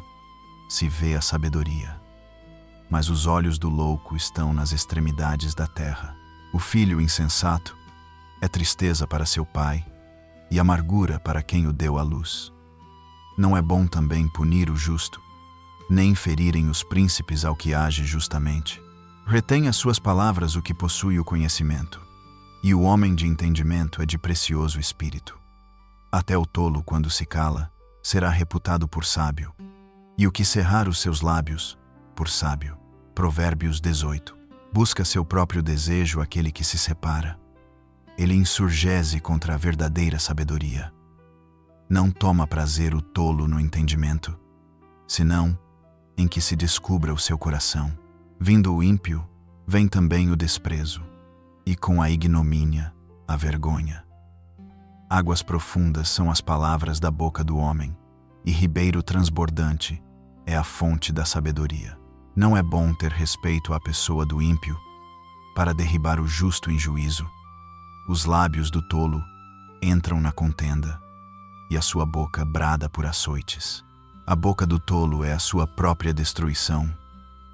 se vê a sabedoria, mas os olhos do louco estão nas extremidades da terra. O filho insensato é tristeza para seu pai e amargura para quem o deu à luz. Não é bom também punir o justo, nem ferirem os príncipes ao que age justamente. Retém as suas palavras o que possui o conhecimento, e o homem de entendimento é de precioso espírito. Até o tolo, quando se cala, será reputado por sábio, e o que cerrar os seus lábios, por sábio. Provérbios 18. Busca seu próprio desejo aquele que se separa. Ele insurgese contra a verdadeira sabedoria. Não toma prazer o tolo no entendimento, senão em que se descubra o seu coração. Vindo o ímpio, vem também o desprezo, e com a ignomínia, a vergonha. Águas profundas são as palavras da boca do homem, e ribeiro transbordante é a fonte da sabedoria. Não é bom ter respeito à pessoa do ímpio, para derribar o justo em juízo. Os lábios do tolo entram na contenda, e a sua boca brada por açoites. A boca do tolo é a sua própria destruição,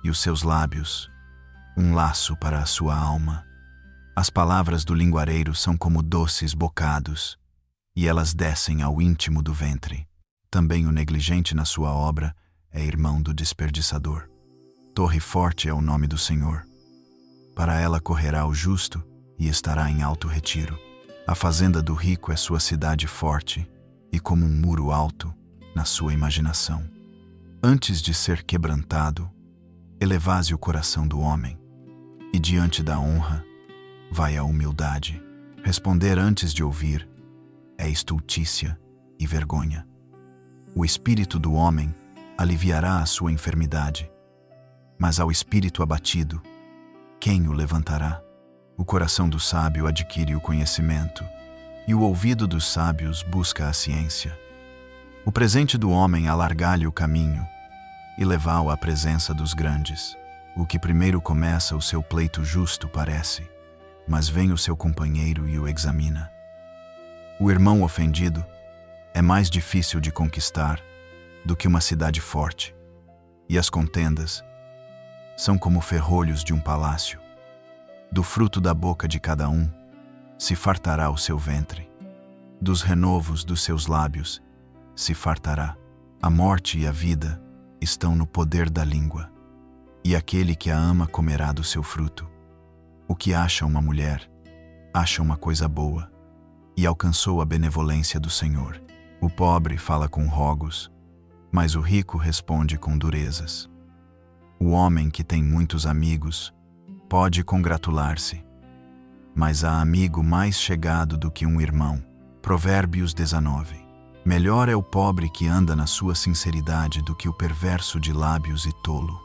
e os seus lábios, um laço para a sua alma. As palavras do linguareiro são como doces bocados, e elas descem ao íntimo do ventre. Também o negligente na sua obra é irmão do desperdiçador. Torre forte é o nome do Senhor. Para ela correrá o justo e estará em alto retiro. A fazenda do rico é sua cidade forte, e como um muro alto na sua imaginação. Antes de ser quebrantado, elevase o coração do homem, e diante da honra vai a humildade. Responder antes de ouvir é estultícia e vergonha. O espírito do homem aliviará a sua enfermidade, mas ao espírito abatido, quem o levantará? O coração do sábio adquire o conhecimento, e o ouvido dos sábios busca a ciência. O presente do homem alargar-lhe o caminho, e levá-o à presença dos grandes. O que primeiro começa o seu pleito justo parece, mas vem o seu companheiro e o examina. O irmão ofendido é mais difícil de conquistar do que uma cidade forte, e as contendas são como ferrolhos de um palácio. Do fruto da boca de cada um se fartará o seu ventre, dos renovos dos seus lábios se fartará. A morte e a vida estão no poder da língua, e aquele que a ama comerá do seu fruto. O que acha uma mulher, acha uma coisa boa, e alcançou a benevolência do Senhor. O pobre fala com rogos, mas o rico responde com durezas. O homem que tem muitos amigos pode congratular-se, mas há amigo mais chegado do que um irmão. Provérbios 19. Melhor é o pobre que anda na sua sinceridade do que o perverso de lábios e tolo.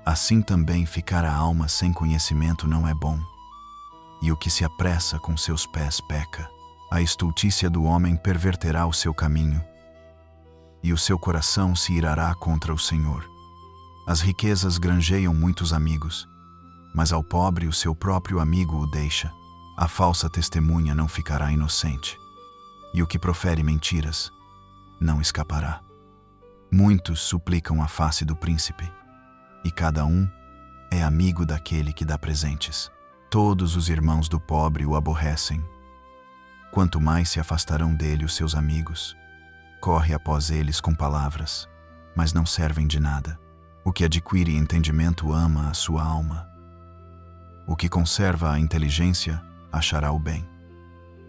Assim também ficar a alma sem conhecimento não é bom. E o que se apressa com seus pés peca. A estultícia do homem perverterá o seu caminho, e o seu coração se irará contra o Senhor. As riquezas granjeiam muitos amigos, mas ao pobre o seu próprio amigo o deixa. A falsa testemunha não ficará inocente, e o que profere mentiras não escapará. Muitos suplicam a face do príncipe, e cada um é amigo daquele que dá presentes. Todos os irmãos do pobre o aborrecem. Quanto mais se afastarão dele os seus amigos. Corre após eles com palavras, mas não servem de nada. O que adquire entendimento ama a sua alma. O que conserva a inteligência achará o bem.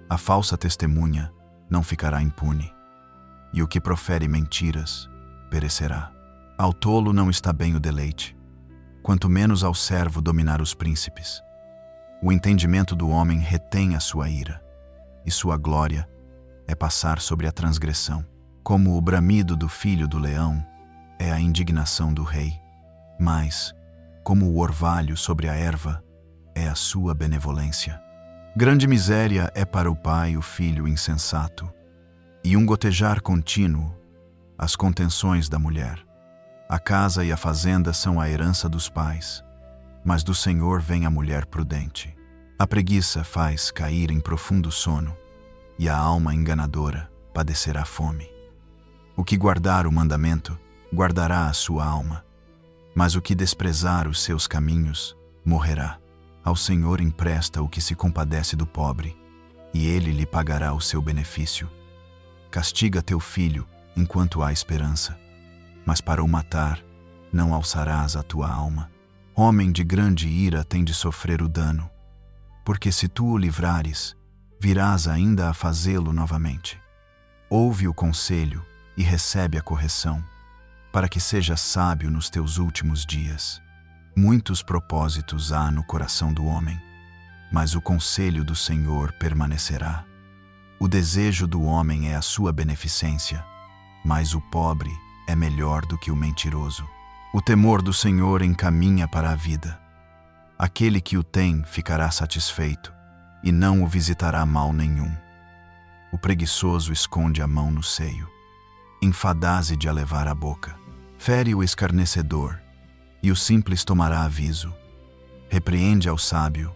A falsa testemunha não ficará impune, e o que profere mentiras perecerá. Ao tolo não está bem o deleite, quanto menos ao servo dominar os príncipes. O entendimento do homem retém a sua ira, e sua glória é passar sobre a transgressão. Como o bramido do filho do leão é a indignação do rei, mas, como o orvalho sobre a erva, é a sua benevolência. Grande miséria é para o pai o filho insensato, e um gotejar contínuo as contenções da mulher. A casa e a fazenda são a herança dos pais, mas do Senhor vem a mulher prudente. A preguiça faz cair em profundo sono, e a alma enganadora padecerá fome. O que guardar o mandamento, guardará a sua alma, mas o que desprezar os seus caminhos, morrerá. Ao Senhor empresta o que se compadece do pobre, e ele lhe pagará o seu benefício. Castiga teu filho enquanto há esperança, mas para o matar não alçarás a tua alma. Homem de grande ira tem de sofrer o dano, porque se tu o livrares, virás ainda a fazê-lo novamente. Ouve o conselho e recebe a correção, para que sejas sábio nos teus últimos dias. Muitos propósitos há no coração do homem, mas o conselho do Senhor permanecerá. O desejo do homem é a sua beneficência, mas o pobre é melhor do que o mentiroso. O temor do Senhor encaminha para a vida. Aquele que o tem ficará satisfeito, e não o visitará mal nenhum. O preguiçoso esconde a mão no seio, enfadaze de a levar à boca. Fere o escarnecedor, e o simples tomará aviso. Repreende ao sábio,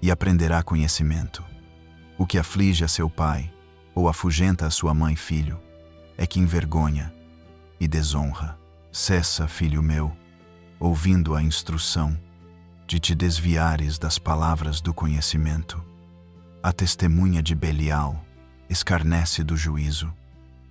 e aprenderá conhecimento. O que aflige a seu pai, ou afugenta a sua mãe e filho, é que envergonha e desonra. Cessa, filho meu, ouvindo a instrução, de te desviares das palavras do conhecimento. A testemunha de Belial escarnece do juízo,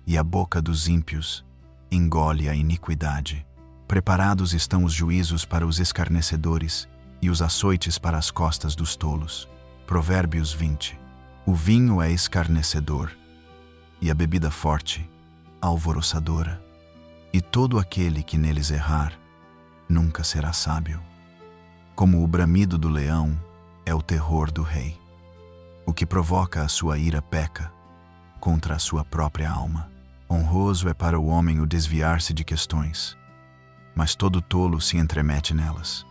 e a boca dos ímpios engole a iniquidade. Preparados estão os juízos para os escarnecedores e os açoites para as costas dos tolos. Provérbios 20. O vinho é escarnecedor, e a bebida forte, alvoroçadora. E todo aquele que neles errar, nunca será sábio. Como o bramido do leão é o terror do rei. O que provoca a sua ira peca contra a sua própria alma. Honroso é para o homem o desviar-se de questões, mas todo tolo se entremete nelas.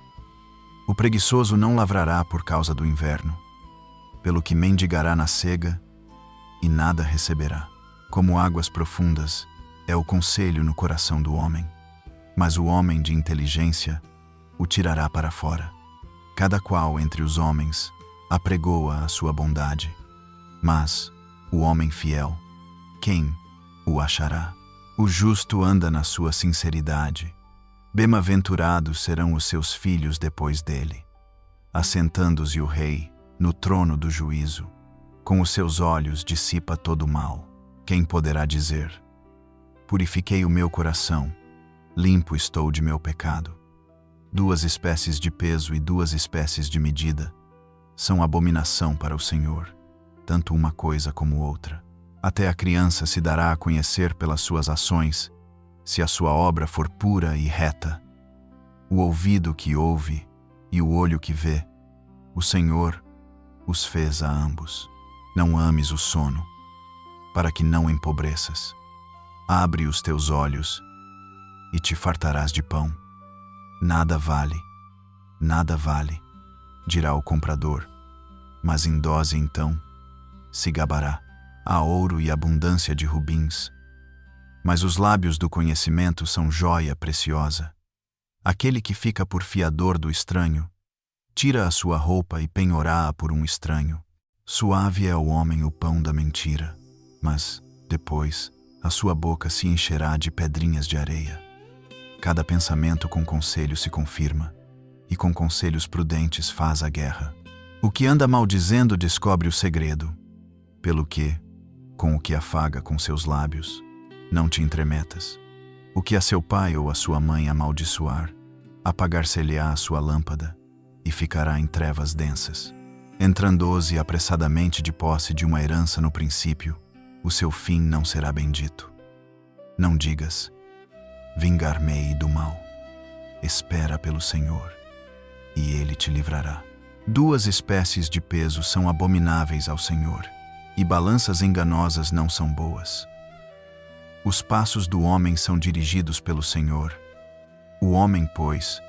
O preguiçoso não lavrará por causa do inverno, pelo que mendigará na cega e nada receberá. Como águas profundas é o conselho no coração do homem, mas o homem de inteligência o tirará para fora. Cada qual entre os homens apregoa a sua bondade, mas o homem fiel, quem o achará? O justo anda na sua sinceridade. Bem-aventurados serão os seus filhos depois dele. Assentando-se o rei no trono do juízo, com os seus olhos dissipa todo o mal. Quem poderá dizer: purifiquei o meu coração, limpo estou de meu pecado? 2 espécies de peso e 2 espécies de medida são abominação para o Senhor, tanto uma coisa como outra. Até a criança se dará a conhecer pelas suas ações, se a sua obra for pura e reta. O ouvido que ouve e o olho que vê, o Senhor os fez a ambos. Não ames o sono, para que não empobreças. Abre os teus olhos e te fartarás de pão. Nada vale, dirá o comprador, mas em dose então se gabará. Há ouro e abundância de rubins, mas os lábios do conhecimento são joia preciosa. Aquele que fica por fiador do estranho, tira a sua roupa e penhorá-a por um estranho. Suave é ao homem o pão da mentira, mas, depois, a sua boca se encherá de pedrinhas de areia. Cada pensamento com conselho se confirma, e com conselhos prudentes faz a guerra. O que anda maldizendo descobre o segredo, pelo que, com o que afaga com seus lábios, não te entremetas. O que a seu pai ou a sua mãe amaldiçoar, apagar-se-lhe-á a sua lâmpada, e ficará em trevas densas. Entrando-se apressadamente de posse de uma herança no princípio, o seu fim não será bendito. Não digas, vingar-me-ei do mal. Espera pelo Senhor, e Ele te livrará. Duas espécies de peso são abomináveis ao Senhor, e balanças enganosas não são boas. Os passos do homem são dirigidos pelo Senhor. O homem, pois,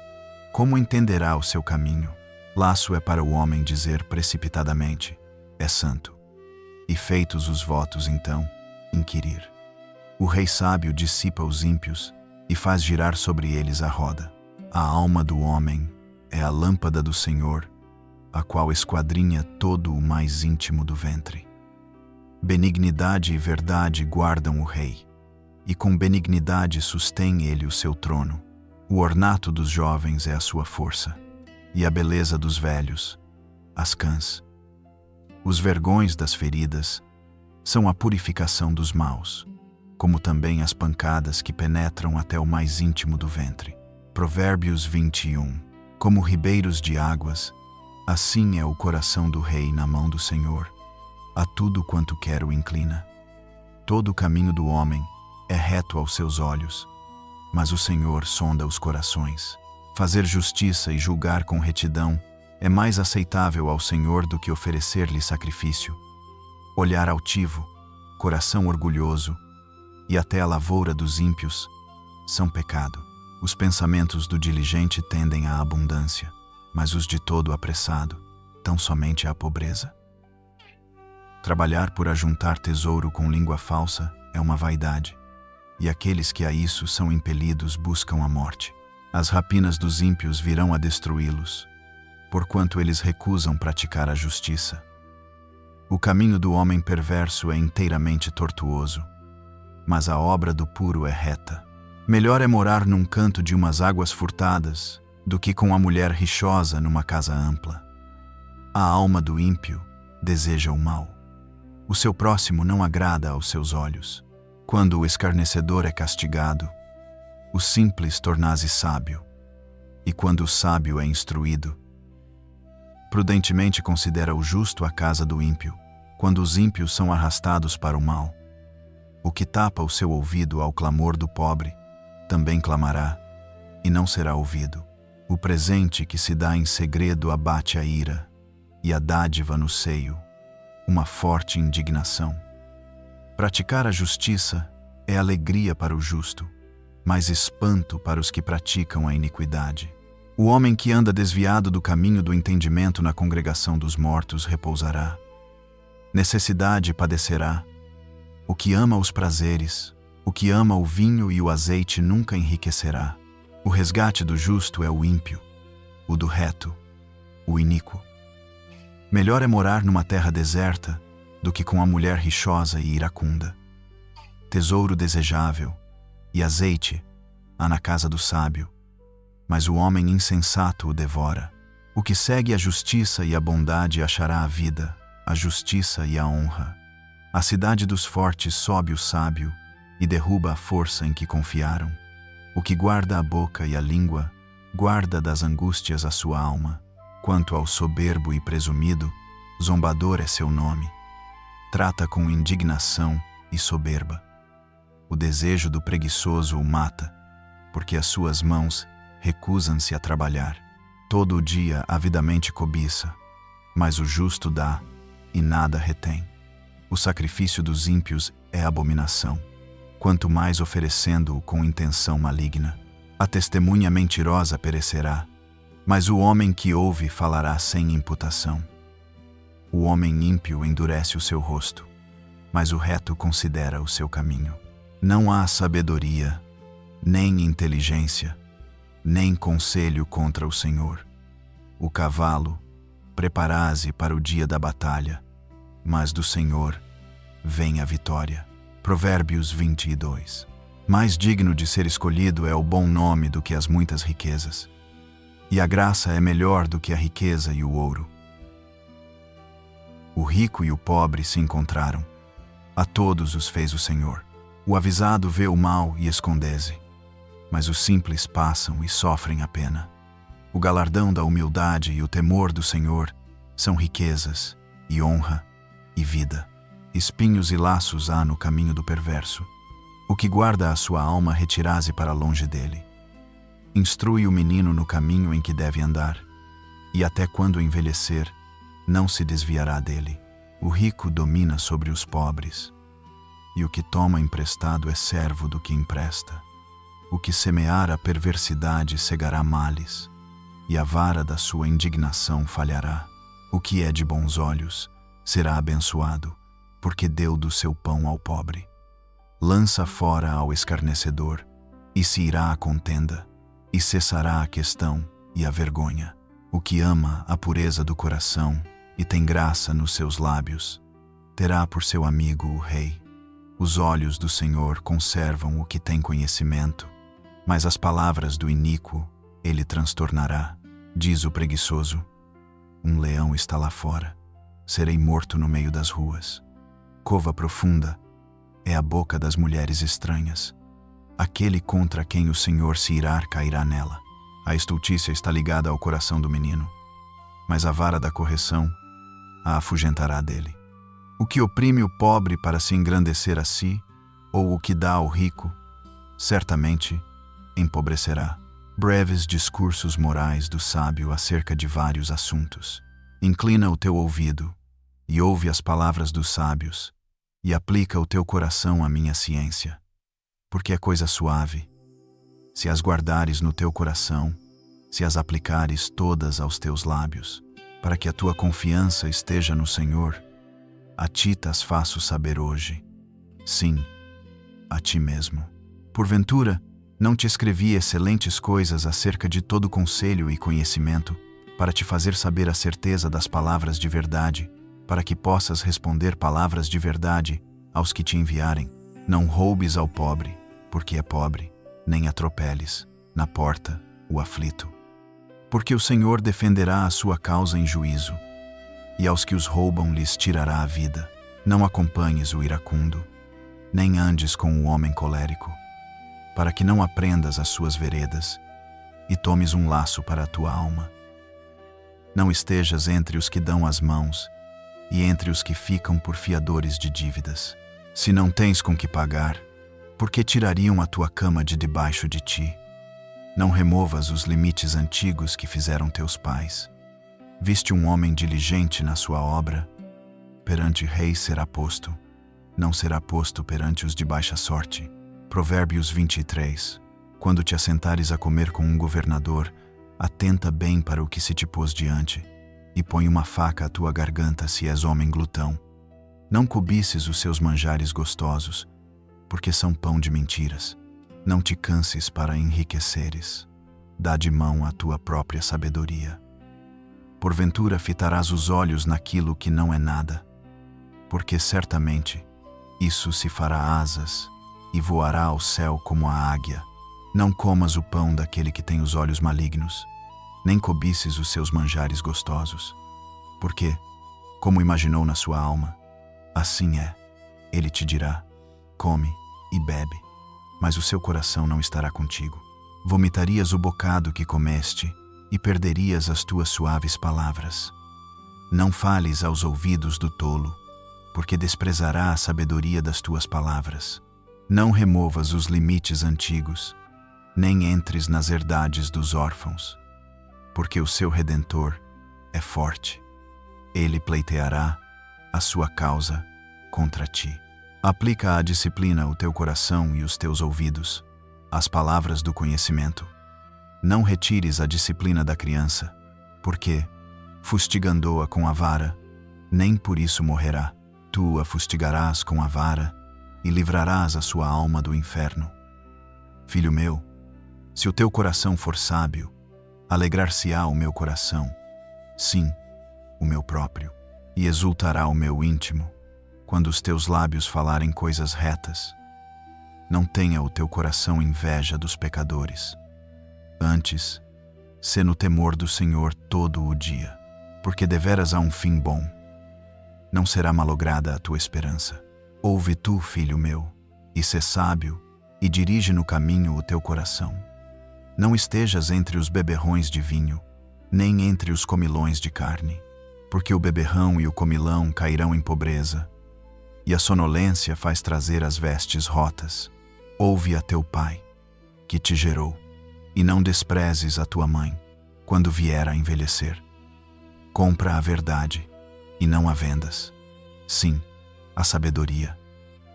como entenderá o seu caminho? Laço é para o homem dizer precipitadamente, é santo. E feitos os votos então, inquirir. O rei sábio dissipa os ímpios e faz girar sobre eles a roda. A alma do homem é a lâmpada do Senhor, a qual esquadrinha todo o mais íntimo do ventre. Benignidade e verdade guardam o rei, e com benignidade sustém ele o seu trono. O ornato dos jovens é a sua força, e a beleza dos velhos, as cãs. Os vergões das feridas são a purificação dos maus, como também as pancadas que penetram até o mais íntimo do ventre. Provérbios 21. Como ribeiros de águas, assim é o coração do rei na mão do Senhor. A tudo quanto quer o inclina. Todo o caminho do homem é reto aos seus olhos, mas o Senhor sonda os corações. Fazer justiça e julgar com retidão é mais aceitável ao Senhor do que oferecer-lhe sacrifício. Olhar altivo, coração orgulhoso e até a lavoura dos ímpios são pecado. Os pensamentos do diligente tendem à abundância, mas os de todo apressado tão somente à pobreza. Trabalhar por ajuntar tesouro com língua falsa é uma vaidade, e aqueles que a isso são impelidos buscam a morte. As rapinas dos ímpios virão a destruí-los, porquanto eles recusam praticar a justiça. O caminho do homem perverso é inteiramente tortuoso, mas a obra do puro é reta. Melhor é morar num canto de umas águas furtadas do que com a mulher rixosa numa casa ampla. A alma do ímpio deseja o mal. O seu próximo não agrada aos seus olhos. Quando o escarnecedor é castigado, o simples torna-se sábio, e quando o sábio é instruído, prudentemente considera o justo a casa do ímpio, quando os ímpios são arrastados para o mal. O que tapa o seu ouvido ao clamor do pobre, também clamará, e não será ouvido. O presente que se dá em segredo abate a ira, e a dádiva no seio, uma forte indignação. Praticar a justiça é alegria para o justo, mas espanto para os que praticam a iniquidade. O homem que anda desviado do caminho do entendimento na congregação dos mortos repousará. Necessidade padecerá. O que ama os prazeres, o que ama o vinho e o azeite nunca enriquecerá. O resgate do justo é o ímpio, o do reto, o iníquo. Melhor é morar numa terra deserta do que com a mulher rixosa e iracunda. Tesouro desejável e azeite há na casa do sábio, mas o homem insensato o devora. O que segue a justiça e a bondade achará a vida, a justiça e a honra. A cidade dos fortes sobe o sábio e derruba a força em que confiaram. O que guarda a boca e a língua, guarda das angústias a sua alma. Quanto ao soberbo e presumido, zombador é seu nome. Trata com indignação e soberba. O desejo do preguiçoso o mata, porque as suas mãos recusam-se a trabalhar. Todo o dia avidamente cobiça, mas o justo dá e nada retém. O sacrifício dos ímpios é abominação, quanto mais oferecendo-o com intenção maligna. A testemunha mentirosa perecerá, mas o homem que ouve falará sem imputação. O homem ímpio endurece o seu rosto, mas o reto considera o seu caminho. Não há sabedoria, nem inteligência, nem conselho contra o Senhor. O cavalo prepara-se para o dia da batalha, mas do Senhor vem a vitória. Provérbios 22. Mais digno de ser escolhido é o bom nome do que as muitas riquezas, e a graça é melhor do que a riqueza e o ouro. O rico e o pobre se encontraram. A todos os fez o Senhor. O avisado vê o mal e esconde-se, mas os simples passam e sofrem a pena. O galardão da humildade e o temor do Senhor são riquezas, e honra, e vida. Espinhos e laços há no caminho do perverso. O que guarda a sua alma retira-se para longe dele. Instrui o menino no caminho em que deve andar, e até quando envelhecer, não se desviará dele. O rico domina sobre os pobres, e o que toma emprestado é servo do que empresta. O que semear a perversidade cegará males, e a vara da sua indignação falhará. O que é de bons olhos será abençoado, porque deu do seu pão ao pobre. Lança fora ao escarnecedor, e se irá a contenda, e cessará a questão e a vergonha. O que ama a pureza do coração e tem graça nos seus lábios, terá por seu amigo o rei. Os olhos do Senhor conservam o que tem conhecimento, mas as palavras do iníquo ele transtornará. Diz o preguiçoso: um leão está lá fora, serei morto no meio das ruas. Cova profunda é a boca das mulheres estranhas. Aquele contra quem o Senhor se irar cairá nela. A estultícia está ligada ao coração do menino, mas a vara da correção a afugentará dele. O que oprime o pobre para se engrandecer a si, ou o que dá ao rico, certamente empobrecerá. Breves discursos morais do sábio acerca de vários assuntos. Inclina o teu ouvido e ouve as palavras dos sábios, e aplica o teu coração à minha ciência, porque é coisa suave. Se as guardares no teu coração, se as aplicares todas aos teus lábios, para que a tua confiança esteja no Senhor, a ti tas faço saber hoje. Sim, a ti mesmo. Porventura, não te escrevi excelentes coisas acerca de todo conselho e conhecimento, para te fazer saber a certeza das palavras de verdade, para que possas responder palavras de verdade aos que te enviarem. Não roubes ao pobre, porque é pobre, nem atropeles, na porta, o aflito. Porque o Senhor defenderá a sua causa em juízo, e aos que os roubam lhes tirará a vida. Não acompanhes o iracundo, nem andes com o homem colérico, para que não aprendas as suas veredas, e tomes um laço para a tua alma. Não estejas entre os que dão as mãos, e entre os que ficam por fiadores de dívidas. Se não tens com que pagar, por que tirariam a tua cama de debaixo de ti? Não removas os limites antigos que fizeram teus pais. Viste um homem diligente na sua obra, perante reis será posto, não será posto perante os de baixa sorte. Provérbios 23. Quando te assentares a comer com um governador, atenta bem para o que se te pôs diante, e põe uma faca à tua garganta se és homem glutão. Não cobices os seus manjares gostosos, porque são pão de mentiras. Não te canses para enriqueceres. Dá de mão à tua própria sabedoria. Porventura fitarás os olhos naquilo que não é nada, porque certamente isso se fará asas e voará ao céu como a águia. Não comas o pão daquele que tem os olhos malignos, nem cobices os seus manjares gostosos, porque, como imaginou na sua alma, assim é. Ele te dirá: come e bebe, mas o seu coração não estará contigo. Vomitarias o bocado que comeste e perderias as tuas suaves palavras. Não fales aos ouvidos do tolo, porque desprezará a sabedoria das tuas palavras. Não removas os limites antigos, nem entres nas herdades dos órfãos, porque o seu Redentor é forte. Ele pleiteará a sua causa contra ti. Aplica à disciplina o teu coração e os teus ouvidos, as palavras do conhecimento. Não retires a disciplina da criança, porque, fustigando-a com a vara, nem por isso morrerá. Tu a fustigarás com a vara e livrarás a sua alma do inferno. Filho meu, se o teu coração for sábio, alegrar-se-á o meu coração, sim, o meu próprio, e exultará o meu íntimo, quando os teus lábios falarem coisas retas. Não tenha o teu coração inveja dos pecadores. Antes, sê no temor do Senhor todo o dia, porque deveras há um fim bom. Não será malograda a tua esperança. Ouve tu, filho meu, e sê sábio, e dirige no caminho o teu coração. Não estejas entre os beberrões de vinho, nem entre os comilões de carne, porque o beberrão e o comilão cairão em pobreza, e a sonolência faz trazer as vestes rotas. Ouve a teu pai, que te gerou, e não desprezes a tua mãe, quando vier a envelhecer. Compra a verdade, e não a vendas. Sim, a sabedoria,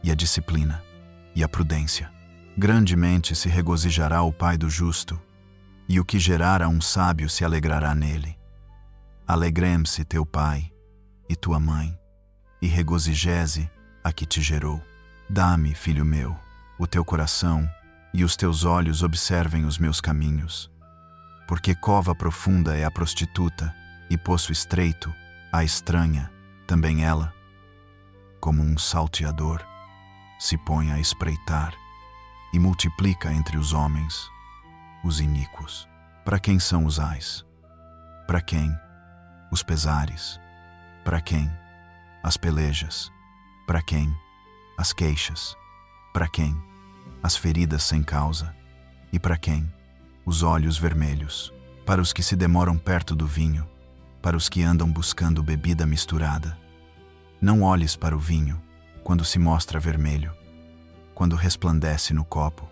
e a disciplina, e a prudência. Grandemente se regozijará o pai do justo, e o que gerar a um sábio se alegrará nele. Alegrem-se teu pai e tua mãe, e regozijese a que te gerou. Dá-me, filho meu, o teu coração, e os teus olhos observem os meus caminhos. Porque cova profunda é a prostituta, e poço estreito, a estranha, também ela, como um salteador, se põe a espreitar, e multiplica entre os homens os iníquos. Para quem são os ais? Para quem os pesares? Para quem as pelejas? Para quem as queixas? Para quem as feridas sem causa? E para quem os olhos vermelhos? Para os que se demoram perto do vinho, para os que andam buscando bebida misturada. Não olhes para o vinho quando se mostra vermelho, quando resplandece no copo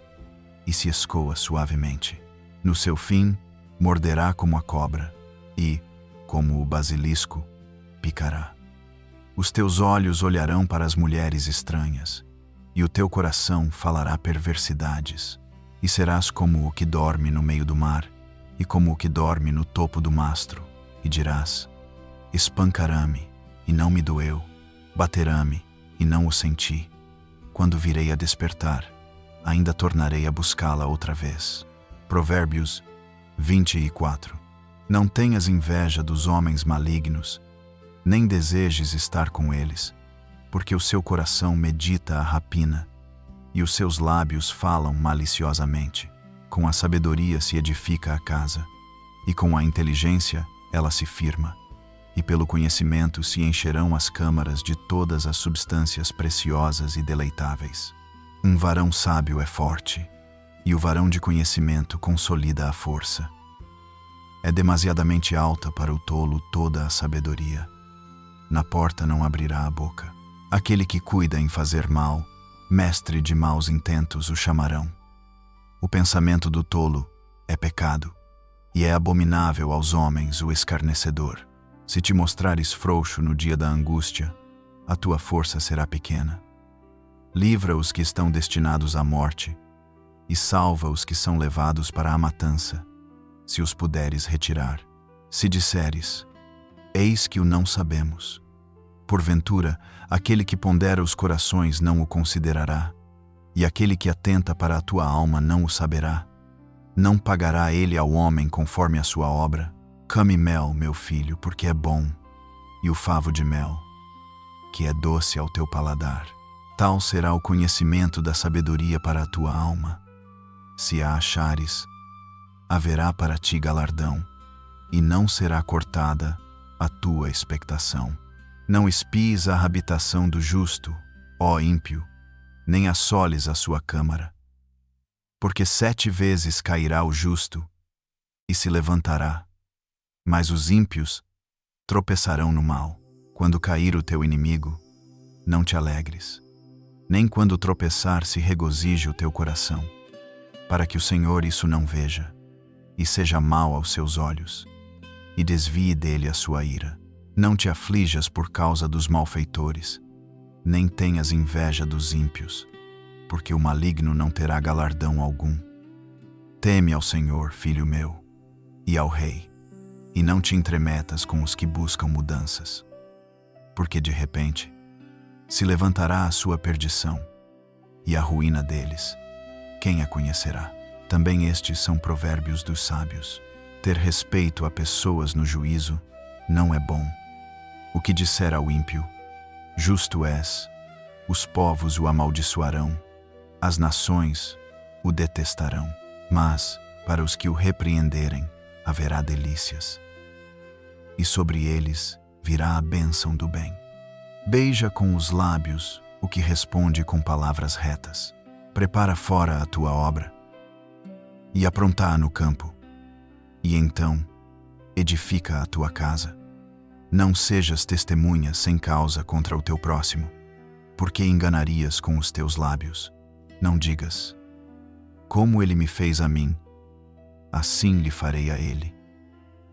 e se escoa suavemente. No seu fim, morderá como a cobra e, como o basilisco, picará. Os teus olhos olharão para as mulheres estranhas, e o teu coração falará perversidades, e serás como o que dorme no meio do mar, e como o que dorme no topo do mastro, e dirás: espancará-me, e não me doeu, baterá-me, e não o senti. Quando virei a despertar, ainda tornarei a buscá-la outra vez. Provérbios 24. Não tenhas inveja dos homens malignos, nem desejes estar com eles, porque o seu coração medita a rapina, e os seus lábios falam maliciosamente. Com a sabedoria se edifica a casa, e com a inteligência ela se firma, e pelo conhecimento se encherão as câmaras de todas as substâncias preciosas e deleitáveis. Um varão sábio é forte, e o varão de conhecimento consolida a força. É demasiadamente alta para o tolo toda a sabedoria. Na porta não abrirá a boca. Aquele que cuida em fazer mal, mestre de maus intentos o chamarão. O pensamento do tolo é pecado, e é abominável aos homens o escarnecedor. Se te mostrares frouxo no dia da angústia, a tua força será pequena. Livra os que estão destinados à morte, e salva os que são levados para a matança, se os puderes retirar. Se disseres: eis que o não sabemos, porventura, aquele que pondera os corações não o considerará, e aquele que atenta para a tua alma não o saberá. Não pagará ele ao homem conforme a sua obra. Come mel, meu filho, porque é bom, e o favo de mel, que é doce ao teu paladar. Tal será o conhecimento da sabedoria para a tua alma. Se a achares, haverá para ti galardão, e não será cortada a tua expectação. Não espies a habitação do justo, ó ímpio, nem assoles a sua câmara. Porque 7 vezes cairá o justo, e se levantará, mas os ímpios tropeçarão no mal. Quando cair o teu inimigo, não te alegres, nem quando tropeçar se regozije o teu coração, para que o Senhor isso não veja, e seja mal aos seus olhos, e desvie dele a sua ira. Não te aflijas por causa dos malfeitores, nem tenhas inveja dos ímpios, porque o maligno não terá galardão algum. Teme ao Senhor, filho meu, e ao Rei, e não te entremetas com os que buscam mudanças, porque de repente se levantará a sua perdição e a ruína deles. Quem a conhecerá? Também estes são provérbios dos sábios. Ter respeito a pessoas no juízo não é bom. O que disser ao ímpio, justo és, os povos o amaldiçoarão, as nações o detestarão, mas para os que o repreenderem haverá delícias, e sobre eles virá a bênção do bem. Beija com os lábios o que responde com palavras retas. Prepara fora a tua obra e apronta-a no campo, e então edifica a tua casa. Não sejas testemunha sem causa contra o teu próximo, porque enganarias com os teus lábios. Não digas: como ele me fez a mim, assim lhe farei a ele.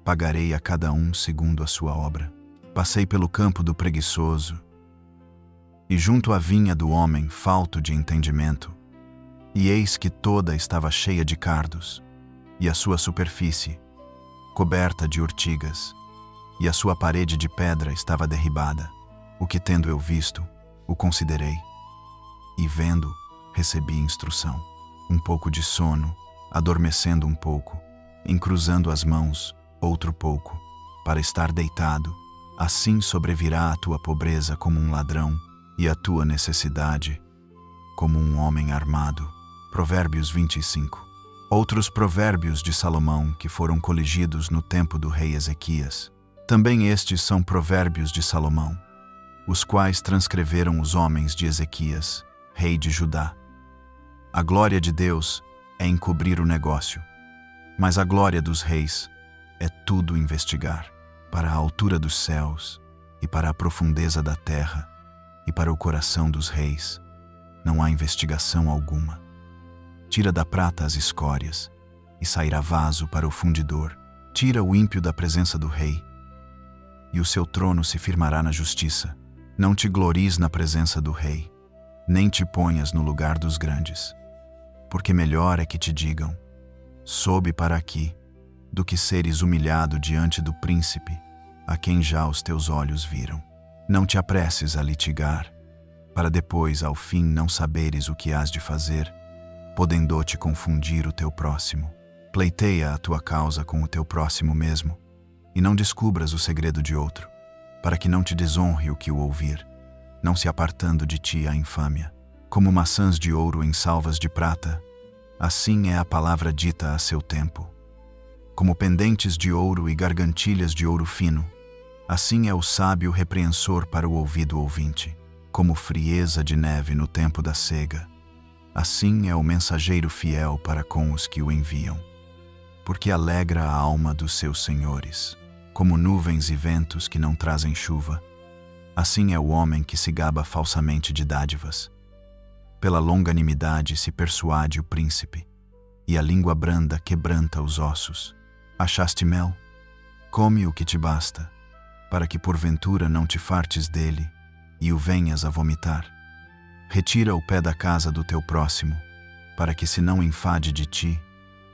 Pagarei a cada um segundo a sua obra. Passei pelo campo do preguiçoso e junto à vinha do homem falto de entendimento, e eis que toda estava cheia de cardos, e a sua superfície coberta de urtigas, e a sua parede de pedra estava derribada. O que tendo eu visto, o considerei, e vendo, recebi instrução. Um pouco de sono, adormecendo um pouco, encruzando as mãos, outro pouco, para estar deitado. Assim sobrevirá a tua pobreza como um ladrão, e a tua necessidade como um homem armado. Provérbios 25. Outros provérbios de Salomão que foram coligidos no tempo do rei Ezequias. Também estes são provérbios de Salomão, os quais transcreveram os homens de Ezequias, rei de Judá. A glória de Deus é encobrir o negócio, mas a glória dos reis é tudo investigar. Para a altura dos céus e para a profundeza da terra e para o coração dos reis não há investigação alguma. Tira da prata as escórias e sairá vaso para o fundidor. Tira o ímpio da presença do rei e o seu trono se firmará na justiça. Não te glories na presença do rei, nem te ponhas no lugar dos grandes, porque melhor é que te digam: sobe para aqui, do que seres humilhado diante do príncipe, a quem já os teus olhos viram. Não te apresses a litigar, para depois, ao fim, não saberes o que hás de fazer, podendo-te confundir o teu próximo. Pleiteia a tua causa com o teu próximo mesmo, e não descubras o segredo de outro, para que não te desonre o que o ouvir, não se apartando de ti a infâmia. Como maçãs de ouro em salvas de prata, assim é a palavra dita a seu tempo. Como pendentes de ouro e gargantilhas de ouro fino, assim é o sábio repreensor para o ouvido ouvinte. Como frieza de neve no tempo da cega, assim é o mensageiro fiel para com os que o enviam, porque alegra a alma dos seus senhores. Como nuvens e ventos que não trazem chuva, assim é o homem que se gaba falsamente de dádivas. Pela longanimidade se persuade o príncipe, e a língua branda quebranta os ossos. Achaste mel? Come o que te basta, para que porventura não te fartes dele e o venhas a vomitar. Retira o pé da casa do teu próximo, para que se não enfade de ti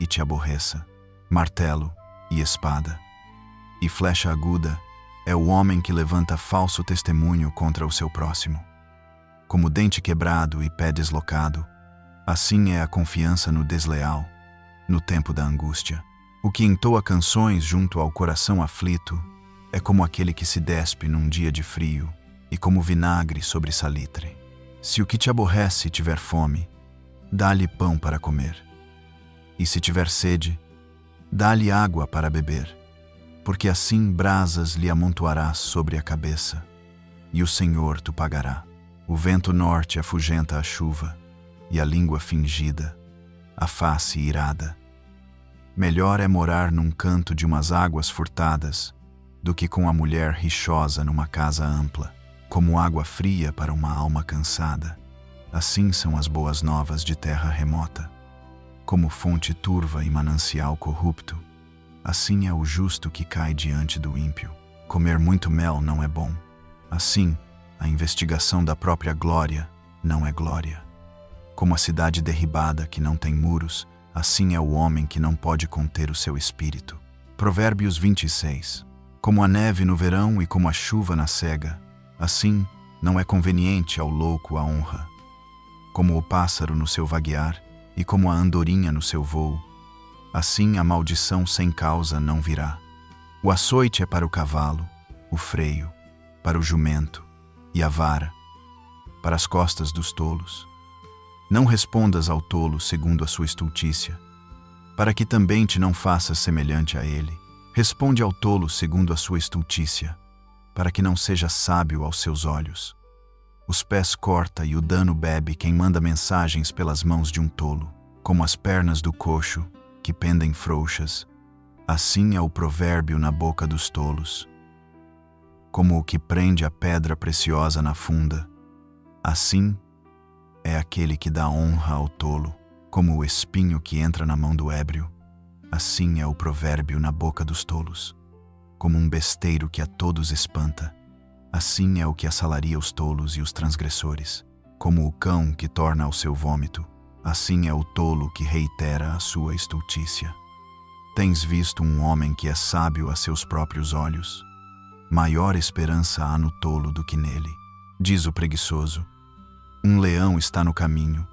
e te aborreça. Martelo e espada e flecha aguda é o homem que levanta falso testemunho contra o seu próximo. Como dente quebrado e pé deslocado, assim é a confiança no desleal, no tempo da angústia. O que entoa canções junto ao coração aflito é como aquele que se despe num dia de frio e como vinagre sobre salitre. Se o que te aborrece tiver fome, dá-lhe pão para comer. E se tiver sede, dá-lhe água para beber, porque assim brasas lhe amontoarás sobre a cabeça, e o Senhor tu pagará. O vento norte afugenta a chuva, e a língua fingida, a face irada. Melhor é morar num canto de umas águas furtadas, do que com a mulher rixosa numa casa ampla. Como água fria para uma alma cansada, assim são as boas novas de terra remota. Como fonte turva e manancial corrupto, assim é o justo que cai diante do ímpio. Comer muito mel não é bom. Assim, a investigação da própria glória não é glória. Como a cidade derribada que não tem muros, assim é o homem que não pode conter o seu espírito. Provérbios 26. Como a neve no verão e como a chuva na cega, assim não é conveniente ao louco a honra. Como o pássaro no seu vaguear e como a andorinha no seu voo, assim a maldição sem causa não virá. O açoite é para o cavalo, o freio, para o jumento, e a vara, para as costas dos tolos. Não respondas ao tolo segundo a sua estultícia, para que também te não faças semelhante a ele. Responde ao tolo segundo a sua estultícia, para que não seja sábio aos seus olhos. Os pés corta e o dano bebe quem manda mensagens pelas mãos de um tolo, como as pernas do coxo, que pendem frouxas. Assim é o provérbio na boca dos tolos. Como o que prende a pedra preciosa na funda, assim é aquele que dá honra ao tolo. Como o espinho que entra na mão do ébrio, assim é o provérbio na boca dos tolos. Como um besteiro que a todos espanta, assim é o que assalaria os tolos e os transgressores. Como o cão que torna ao seu vômito, assim é o tolo que reitera a sua estultícia. Tens visto um homem que é sábio a seus próprios olhos? Maior esperança há no tolo do que nele. Diz o preguiçoso: um leão está no caminho,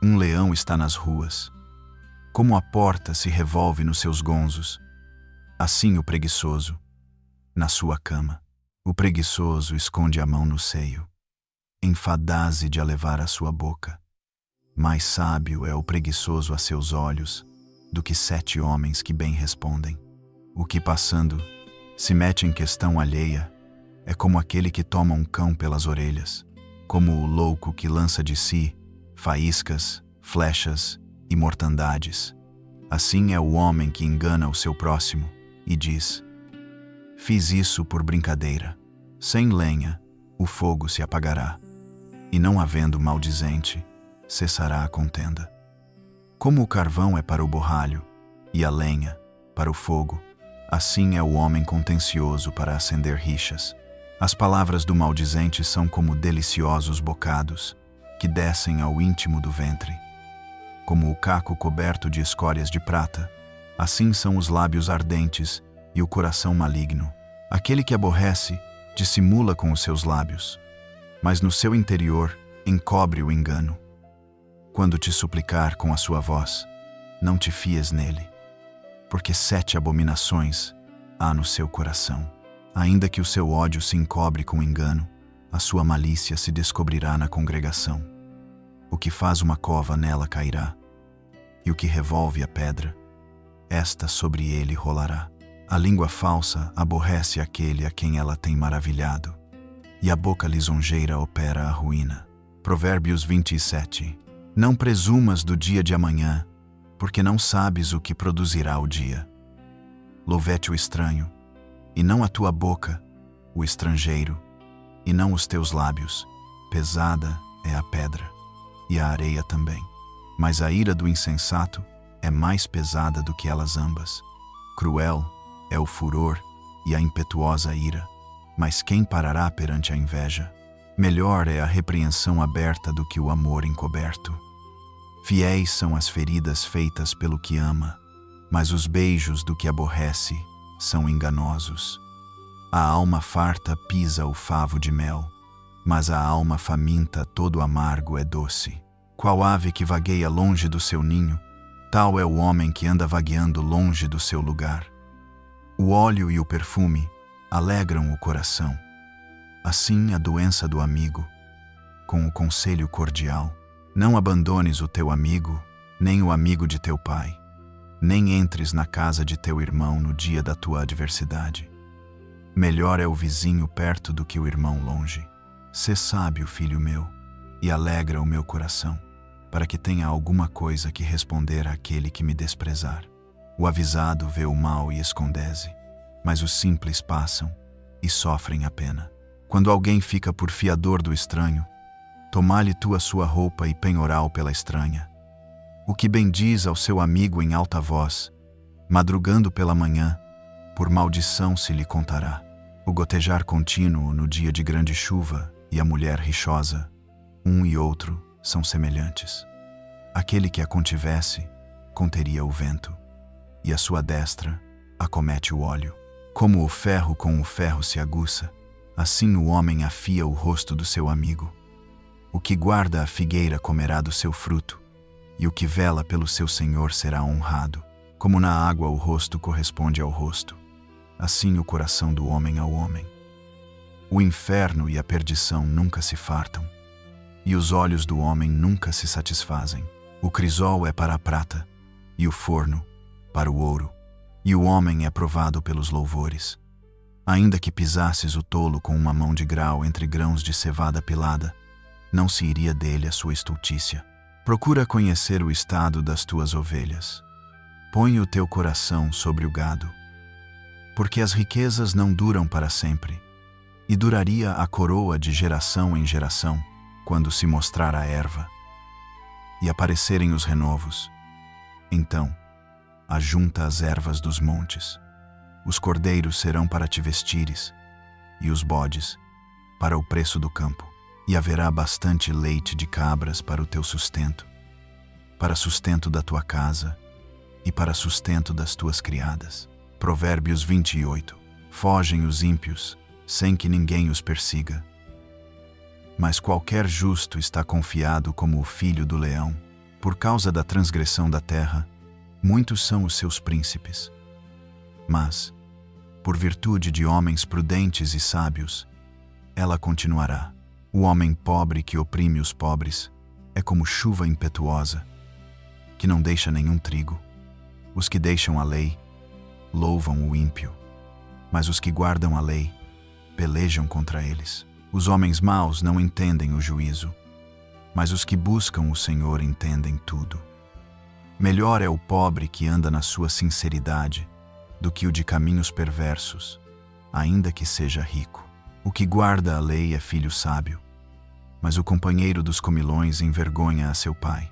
um leão está nas ruas. Como a porta se revolve nos seus gonzos, assim o preguiçoso, na sua cama. O preguiçoso esconde a mão no seio, enfadaze de a levar à sua boca. Mais sábio é o preguiçoso a seus olhos do que 7 homens que bem respondem. O que passando se mete em questão alheia é como aquele que toma um cão pelas orelhas, como o louco que lança de si faíscas, flechas e mortandades. Assim é o homem que engana o seu próximo e diz: fiz isso por brincadeira. Sem lenha, o fogo se apagará, e não havendo maldizente, cessará a contenda. Como o carvão é para o borralho, e a lenha para o fogo, assim é o homem contencioso para acender rixas. As palavras do maldizente são como deliciosos bocados, que descem ao íntimo do ventre. Como o caco coberto de escórias de prata, assim são os lábios ardentes e o coração maligno. Aquele que aborrece dissimula com os seus lábios, mas no seu interior encobre o engano. Quando te suplicar com a sua voz, não te fies nele, porque 7 abominações há no seu coração. Ainda que o seu ódio se encobre com engano, a sua malícia se descobrirá na congregação. O que faz uma cova nela cairá, e o que revolve a pedra, esta sobre ele rolará. A língua falsa aborrece aquele a quem ela tem maravilhado, e a boca lisonjeira opera a ruína. Provérbios 27. Não presumas do dia de amanhã, porque não sabes o que produzirá o dia. Louvete o estranho, e não a tua boca, o estrangeiro, e não os teus lábios. Pesada é a pedra, e a areia também. Mas a ira do insensato é mais pesada do que elas ambas. Cruel é o furor e a impetuosa ira, mas quem parará perante a inveja? Melhor é a repreensão aberta do que o amor encoberto. Fiéis são as feridas feitas pelo que ama, mas os beijos do que aborrece são enganosos. A alma farta pisa o favo de mel, mas a alma faminta todo amargo é doce. Qual ave que vagueia longe do seu ninho, tal é o homem que anda vagueando longe do seu lugar. O óleo e o perfume alegram o coração. Assim a doença do amigo, com o conselho cordial. Não abandones o teu amigo, nem o amigo de teu pai, nem entres na casa de teu irmão no dia da tua adversidade. Melhor é o vizinho perto do que o irmão longe. Sê sábio, filho meu, e alegra o meu coração, para que tenha alguma coisa que responder àquele que me desprezar. O avisado vê o mal e escondeze, mas os simples passam e sofrem a pena. Quando alguém fica por fiador do estranho, tomar-lhe tu a sua roupa e penhoral pela estranha. O que bendiz ao seu amigo em alta voz, madrugando pela manhã, por maldição se lhe contará. O gotejar contínuo no dia de grande chuva e a mulher rixosa, um e outro são semelhantes. Aquele que a contivesse conteria o vento, e a sua destra acomete o óleo. Como o ferro com o ferro se aguça, assim o homem afia o rosto do seu amigo. O que guarda a figueira comerá do seu fruto, e o que vela pelo seu senhor será honrado. Como na água o rosto corresponde ao rosto, assim o coração do homem ao homem. O inferno e a perdição nunca se fartam, e os olhos do homem nunca se satisfazem. O crisol é para a prata, e o forno para o ouro, e o homem é provado pelos louvores. Ainda que pisasses o tolo com uma mão de grau entre grãos de cevada pilada, não se iria dele a sua estultícia. Procura conhecer o estado das tuas ovelhas. Põe o teu coração sobre o gado, porque as riquezas não duram para sempre, e duraria a coroa de geração em geração, quando se mostrar a erva e aparecerem os renovos. Então, ajunta as ervas dos montes. Os cordeiros serão para te vestires, e os bodes para o preço do campo. E haverá bastante leite de cabras para o teu sustento, para sustento da tua casa e para sustento das tuas criadas. Provérbios 28. Fogem os ímpios, sem que ninguém os persiga. Mas qualquer justo está confiado como o filho do leão. Por causa da transgressão da terra, muitos são os seus príncipes. Mas, por virtude de homens prudentes e sábios, ela continuará. O homem pobre que oprime os pobres é como chuva impetuosa, que não deixa nenhum trigo. Os que deixam a lei louvam o ímpio, mas os que guardam a lei pelejam contra eles. Os homens maus não entendem o juízo, mas os que buscam o Senhor entendem tudo. Melhor é o pobre que anda na sua sinceridade do que o de caminhos perversos, ainda que seja rico. O que guarda a lei é filho sábio, mas o companheiro dos comilões envergonha a seu pai.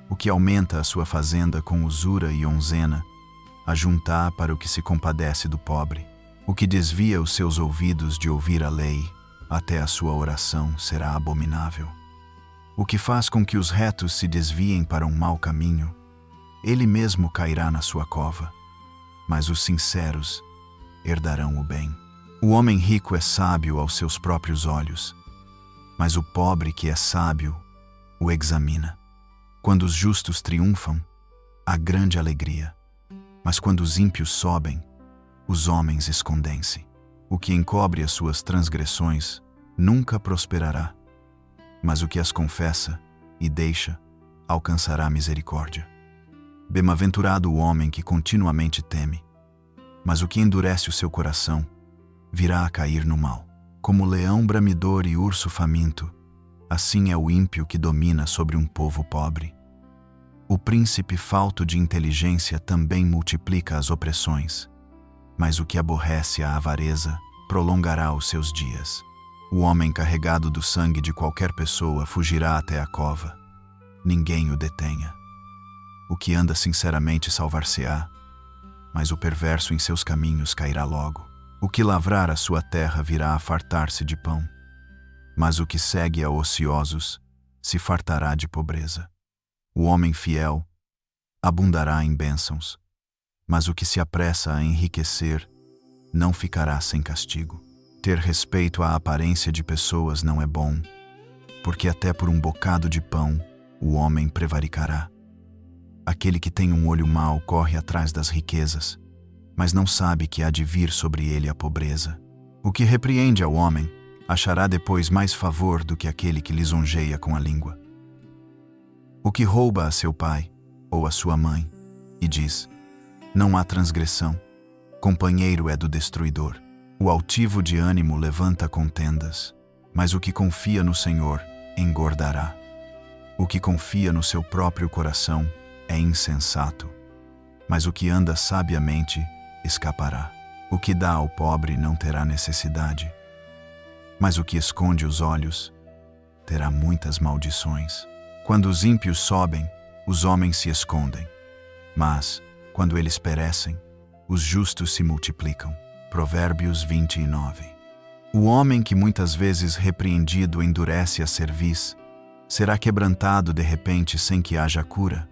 O que aumenta a sua fazenda com usura e onzena, ajunta para o que se compadece do pobre. O que desvia os seus ouvidos de ouvir a lei, até a sua oração será abominável. O que faz com que os retos se desviem para um mau caminho, ele mesmo cairá na sua cova, mas os sinceros herdarão o bem. O homem rico é sábio aos seus próprios olhos, mas o pobre que é sábio o examina. Quando os justos triunfam, há grande alegria, mas quando os ímpios sobem, os homens escondem-se. O que encobre as suas transgressões nunca prosperará, mas o que as confessa e deixa alcançará misericórdia. Bem-aventurado o homem que continuamente teme, mas o que endurece o seu coração virá a cair no mal. Como leão bramidor e urso faminto, assim é o ímpio que domina sobre um povo pobre. O príncipe falto de inteligência também multiplica as opressões, mas o que aborrece a avareza prolongará os seus dias. O homem carregado do sangue de qualquer pessoa fugirá até a cova. Ninguém o detenha. O que anda sinceramente salvar-se-á, mas o perverso em seus caminhos cairá logo. O que lavrar a sua terra virá a fartar-se de pão, mas o que segue a ociosos se fartará de pobreza. O homem fiel abundará em bênçãos, mas o que se apressa a enriquecer não ficará sem castigo. Ter respeito à aparência de pessoas não é bom, porque até por um bocado de pão o homem prevaricará. Aquele que tem um olho mau corre atrás das riquezas, mas não sabe que há de vir sobre ele a pobreza. O que repreende ao homem achará depois mais favor do que aquele que lisonjeia com a língua. O que rouba a seu pai ou a sua mãe e diz: não há transgressão, companheiro é do destruidor. O altivo de ânimo levanta contendas, mas o que confia no Senhor engordará. O que confia no seu próprio coração é insensato, mas o que anda sabiamente escapará. O que dá ao pobre não terá necessidade, mas o que esconde os olhos terá muitas maldições. Quando os ímpios sobem, os homens se escondem, mas, quando eles perecem, os justos se multiplicam. Provérbios 29. O homem que muitas vezes repreendido endurece a cerviz, será quebrantado de repente sem que haja cura.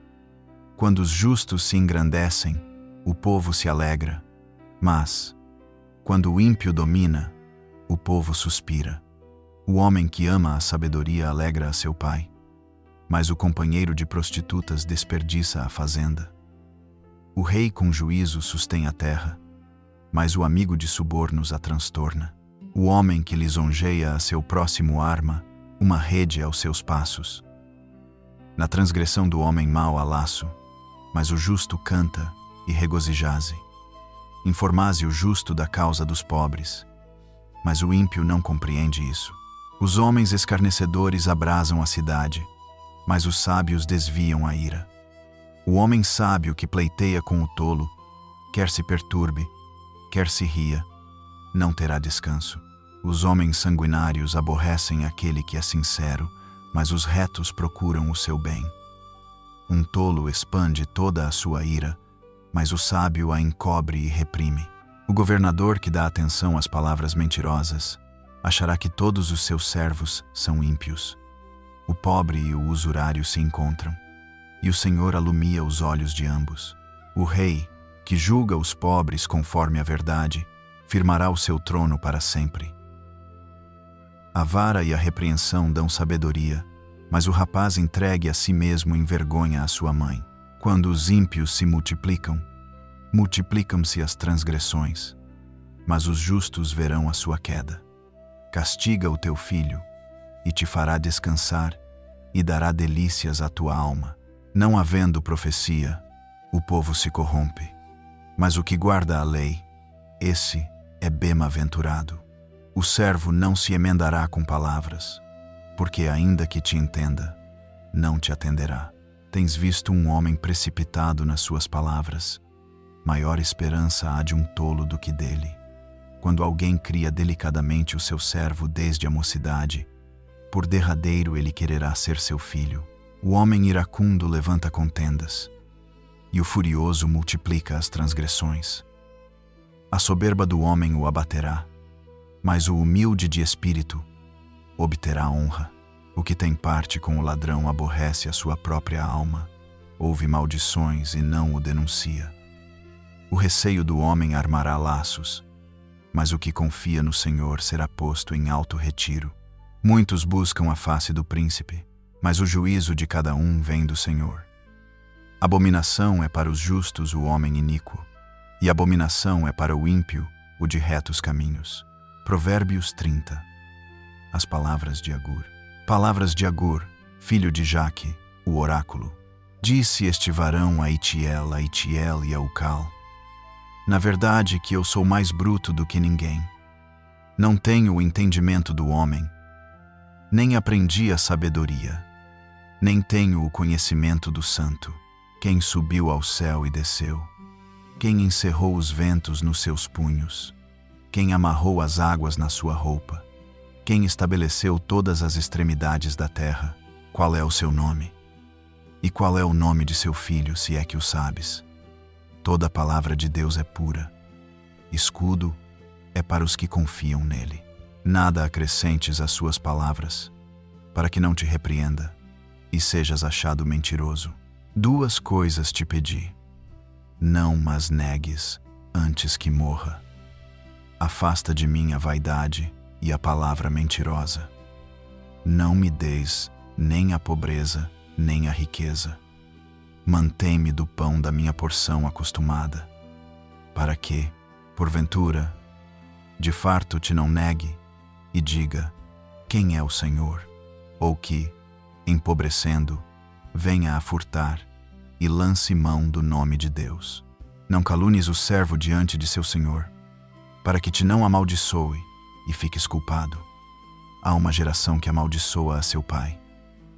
Quando os justos se engrandecem, o povo se alegra, mas, quando o ímpio domina, o povo suspira. O homem que ama a sabedoria alegra a seu pai, mas o companheiro de prostitutas desperdiça a fazenda. O rei com juízo sustém a terra, mas o amigo de subornos a transtorna. O homem que lisonjeia a seu próximo arma uma rede aos seus passos. Na transgressão do homem mau há laço, mas o justo canta e regozija-se. Informase o justo da causa dos pobres, mas o ímpio não compreende isso. Os homens escarnecedores abrasam a cidade, mas os sábios desviam a ira. O homem sábio que pleiteia com o tolo, quer se perturbe, quer se ria, não terá descanso. Os homens sanguinários aborrecem aquele que é sincero, mas os retos procuram o seu bem. Um tolo expande toda a sua ira, mas o sábio a encobre e reprime. O governador que dá atenção às palavras mentirosas achará que todos os seus servos são ímpios. O pobre e o usurário se encontram, e o Senhor alumia os olhos de ambos. O rei, que julga os pobres conforme a verdade, firmará o seu trono para sempre. A vara e a repreensão dão sabedoria, mas o rapaz entregue a si mesmo envergonha a sua mãe. Quando os ímpios se multiplicam, multiplicam-se as transgressões, mas os justos verão a sua queda. Castiga o teu filho, e te fará descansar, e dará delícias à tua alma. Não havendo profecia, o povo se corrompe, mas o que guarda a lei, esse é bem-aventurado. O servo não se emendará com palavras, porque ainda que te entenda, não te atenderá. Tens visto um homem precipitado nas suas palavras? Maior esperança há de um tolo do que dele. Quando alguém cria delicadamente o seu servo desde a mocidade, por derradeiro ele quererá ser seu filho. O homem iracundo levanta contendas, e o furioso multiplica as transgressões. A soberba do homem o abaterá, mas o humilde de espírito obterá honra. O que tem parte com o ladrão aborrece a sua própria alma, ouve maldições e não o denuncia. O receio do homem armará laços, mas o que confia no Senhor será posto em alto retiro. Muitos buscam a face do príncipe, mas o juízo de cada um vem do Senhor. Abominação é para os justos o homem iníquo, e abominação é para o ímpio o de retos caminhos. Provérbios 30. As palavras de Agur. Palavras de Agur, filho de Jaque, o oráculo. Disse este varão a Itiel e a Ucal: na verdade que eu sou mais bruto do que ninguém. Não tenho o entendimento do homem, nem aprendi a sabedoria, nem tenho o conhecimento do santo. Quem subiu ao céu e desceu? Quem encerrou os ventos nos seus punhos? Quem amarrou as águas na sua roupa? Quem estabeleceu todas as extremidades da terra? Qual é o seu nome? E qual é o nome de seu filho, se é que o sabes? Toda a palavra de Deus é pura. Escudo é para os que confiam nele. Nada acrescentes às suas palavras, para que não te repreenda e sejas achado mentiroso. Duas coisas te pedi, não mas negues antes que morra. Afasta de mim a vaidade e a palavra mentirosa. Não me deis nem a pobreza, nem a riqueza. Mantém-me do pão da minha porção acostumada, para que, porventura, de farto te não negue e diga: quem é o Senhor? Ou que, empobrecendo, venha a furtar e lance mão do nome de Deus. Não calunies o servo diante de seu senhor, para que te não amaldiçoe e fiques culpado. Há uma geração que amaldiçoa a seu pai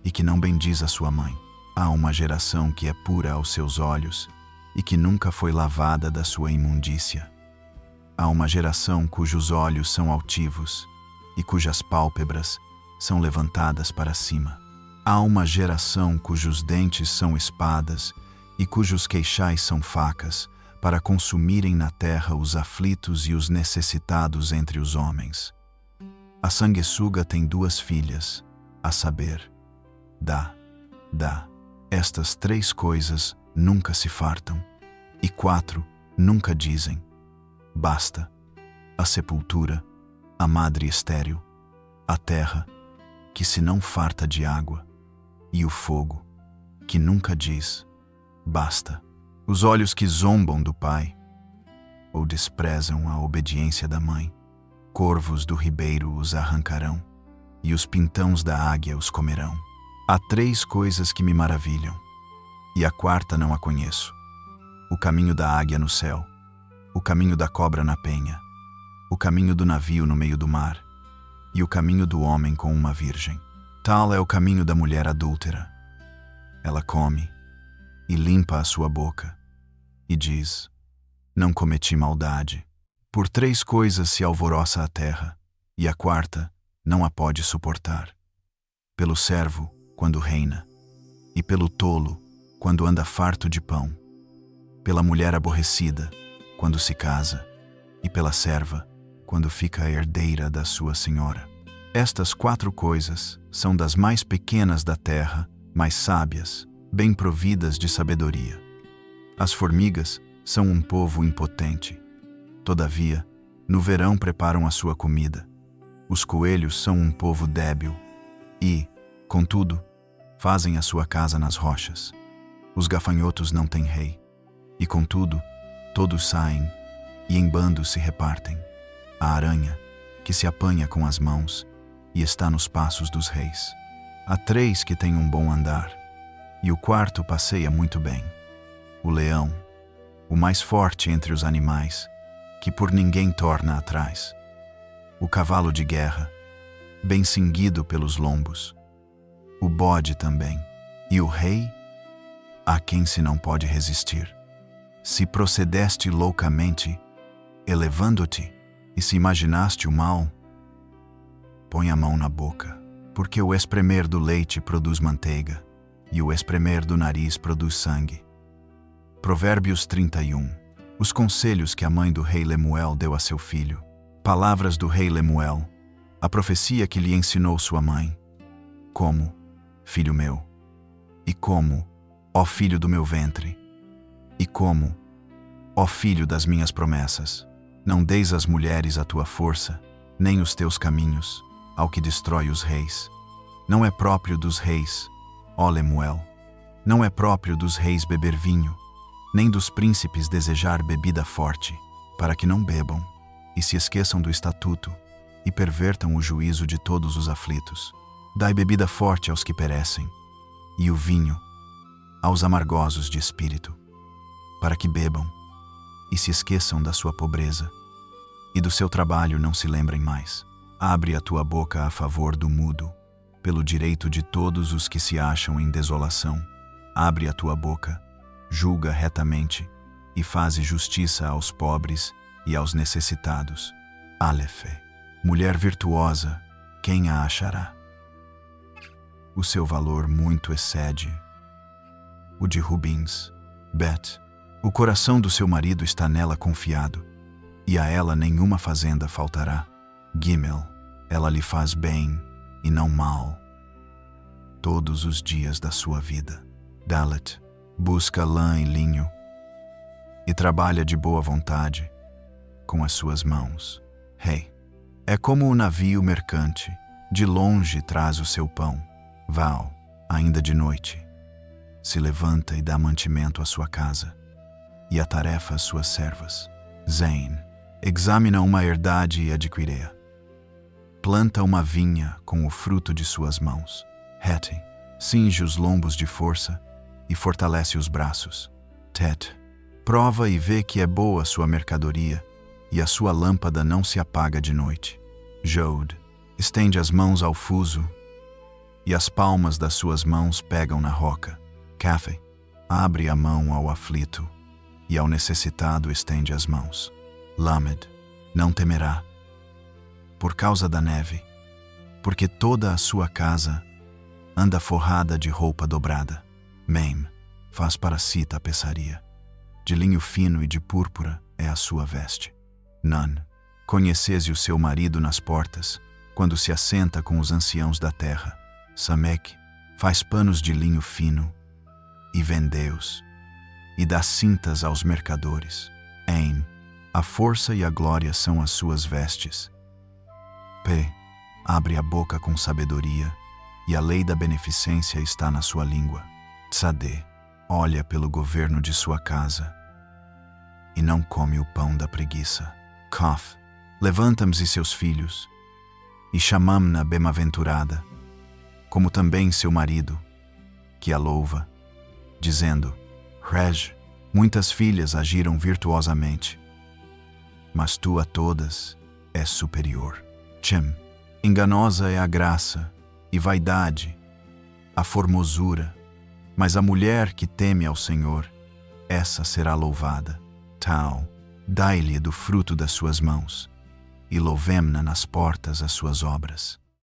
e que não bendiz a sua mãe. Há uma geração que é pura aos seus olhos e que nunca foi lavada da sua imundícia. Há uma geração cujos olhos são altivos e cujas pálpebras são levantadas para cima. Há uma geração cujos dentes são espadas e cujos queixais são facas, para consumirem na terra os aflitos e os necessitados entre os homens. A sanguessuga tem duas filhas, a saber, Dá. Estas três coisas nunca se fartam, e 4 nunca dizem: basta. A sepultura, a madre estéril, a terra, que se não farta de água, e o fogo, que nunca diz: basta. Os olhos que zombam do pai, ou desprezam a obediência da mãe, corvos do ribeiro os arrancarão, e os pintãos da águia os comerão. Há 3 coisas que me maravilham, e a 4ª não a conheço: o caminho da águia no céu, o caminho da cobra na penha, o caminho do navio no meio do mar, e o caminho do homem com uma virgem. Tal é o caminho da mulher adúltera. Ela come e limpa a sua boca, e diz: não cometi maldade. Por 3 coisas se alvoroça a terra, e a 4ª não a pode suportar: pelo servo, quando reina, e pelo tolo, quando anda farto de pão, pela mulher aborrecida, quando se casa, e pela serva, quando fica a herdeira da sua senhora. Estas 4 coisas são das mais pequenas da terra, mais sábias, bem providas de sabedoria. As formigas são um povo impotente. Todavia, no verão preparam a sua comida. Os coelhos são um povo débil e, contudo, fazem a sua casa nas rochas. Os gafanhotos não têm rei, e contudo, todos saem e em bandos se repartem. A aranha, que se apanha com as mãos e está nos passos dos reis. Há 3 que têm um bom andar, e o 4º passeia muito bem: o leão, o mais forte entre os animais, que por ninguém torna atrás; o cavalo de guerra, bem cingido pelos lombos; o bode também; e o rei, a quem se não pode resistir. Se procedeste loucamente, elevando-te, e se imaginaste o mal, põe a mão na boca, porque o espremer do leite produz manteiga, e o espremer do nariz produz sangue. Provérbios 31. Os conselhos que a mãe do rei Lemuel deu a seu filho. Palavras do rei Lemuel, a profecia que lhe ensinou sua mãe. Como, filho meu, e como, ó filho do meu ventre, e como, ó filho das minhas promessas, não deis às mulheres a tua força, nem os teus caminhos, ao que destrói os reis. Não é próprio dos reis, ó Lemuel, não é próprio dos reis beber vinho, nem dos príncipes desejar bebida forte, para que não bebam, e se esqueçam do estatuto, e pervertam o juízo de todos os aflitos. Dai bebida forte aos que perecem, e o vinho aos amargosos de espírito, para que bebam, e se esqueçam da sua pobreza, e do seu trabalho não se lembrem mais. Abre a tua boca a favor do mudo, pelo direito de todos os que se acham em desolação. Abre a tua boca, julga retamente, e faze justiça aos pobres e aos necessitados. Aleph. Mulher virtuosa, quem a achará? O seu valor muito excede o de rubins. Bet. O coração do seu marido está nela confiado, e a ela nenhuma fazenda faltará. Gimel. Ela lhe faz bem e não mal todos os dias da sua vida. Dalet. Busca lã e linho, e trabalha de boa vontade com as suas mãos. Rei. É como o navio mercante, de longe traz o seu pão. Val. Ainda de noite, se levanta e dá mantimento à sua casa, e a tarefa às suas servas. Zain. Examina uma herdade e adquire-a. Planta uma vinha com o fruto de suas mãos. Het. Cinge os lombos de força e fortalece os braços. Tet. Prova e vê que é boa sua mercadoria, e a sua lâmpada não se apaga de noite. Jod. Estende as mãos ao fuso, e as palmas das suas mãos pegam na roca. Café. Abre a mão ao aflito, e ao necessitado estende as mãos. Lamed. Não temerá, por causa da neve, porque toda a sua casa anda forrada de roupa dobrada. Mem. Faz para si tapeçaria. De linho fino e de púrpura é a sua veste. Nan. Conhecese o seu marido nas portas, quando se assenta com os anciãos da terra. Samek. Faz panos de linho fino e vendeu-os. e dá cintas aos mercadores. Em, a força e a glória são as suas vestes. P, abre a boca com sabedoria, e a lei da beneficência está na sua língua. Tzadê, olha pelo governo de sua casa, e não come o pão da preguiça. Kaf, levanta-me e seus filhos, e chamam-na bem-aventurada, como também seu marido, que a louva, dizendo: Rej, muitas filhas agiram virtuosamente, mas tu a todas és superior. Chem, enganosa é a graça e vaidade, a formosura, mas a mulher que teme ao Senhor, essa será louvada. Tal, dai-lhe do fruto das suas mãos, e louvem-na nas portas as suas obras.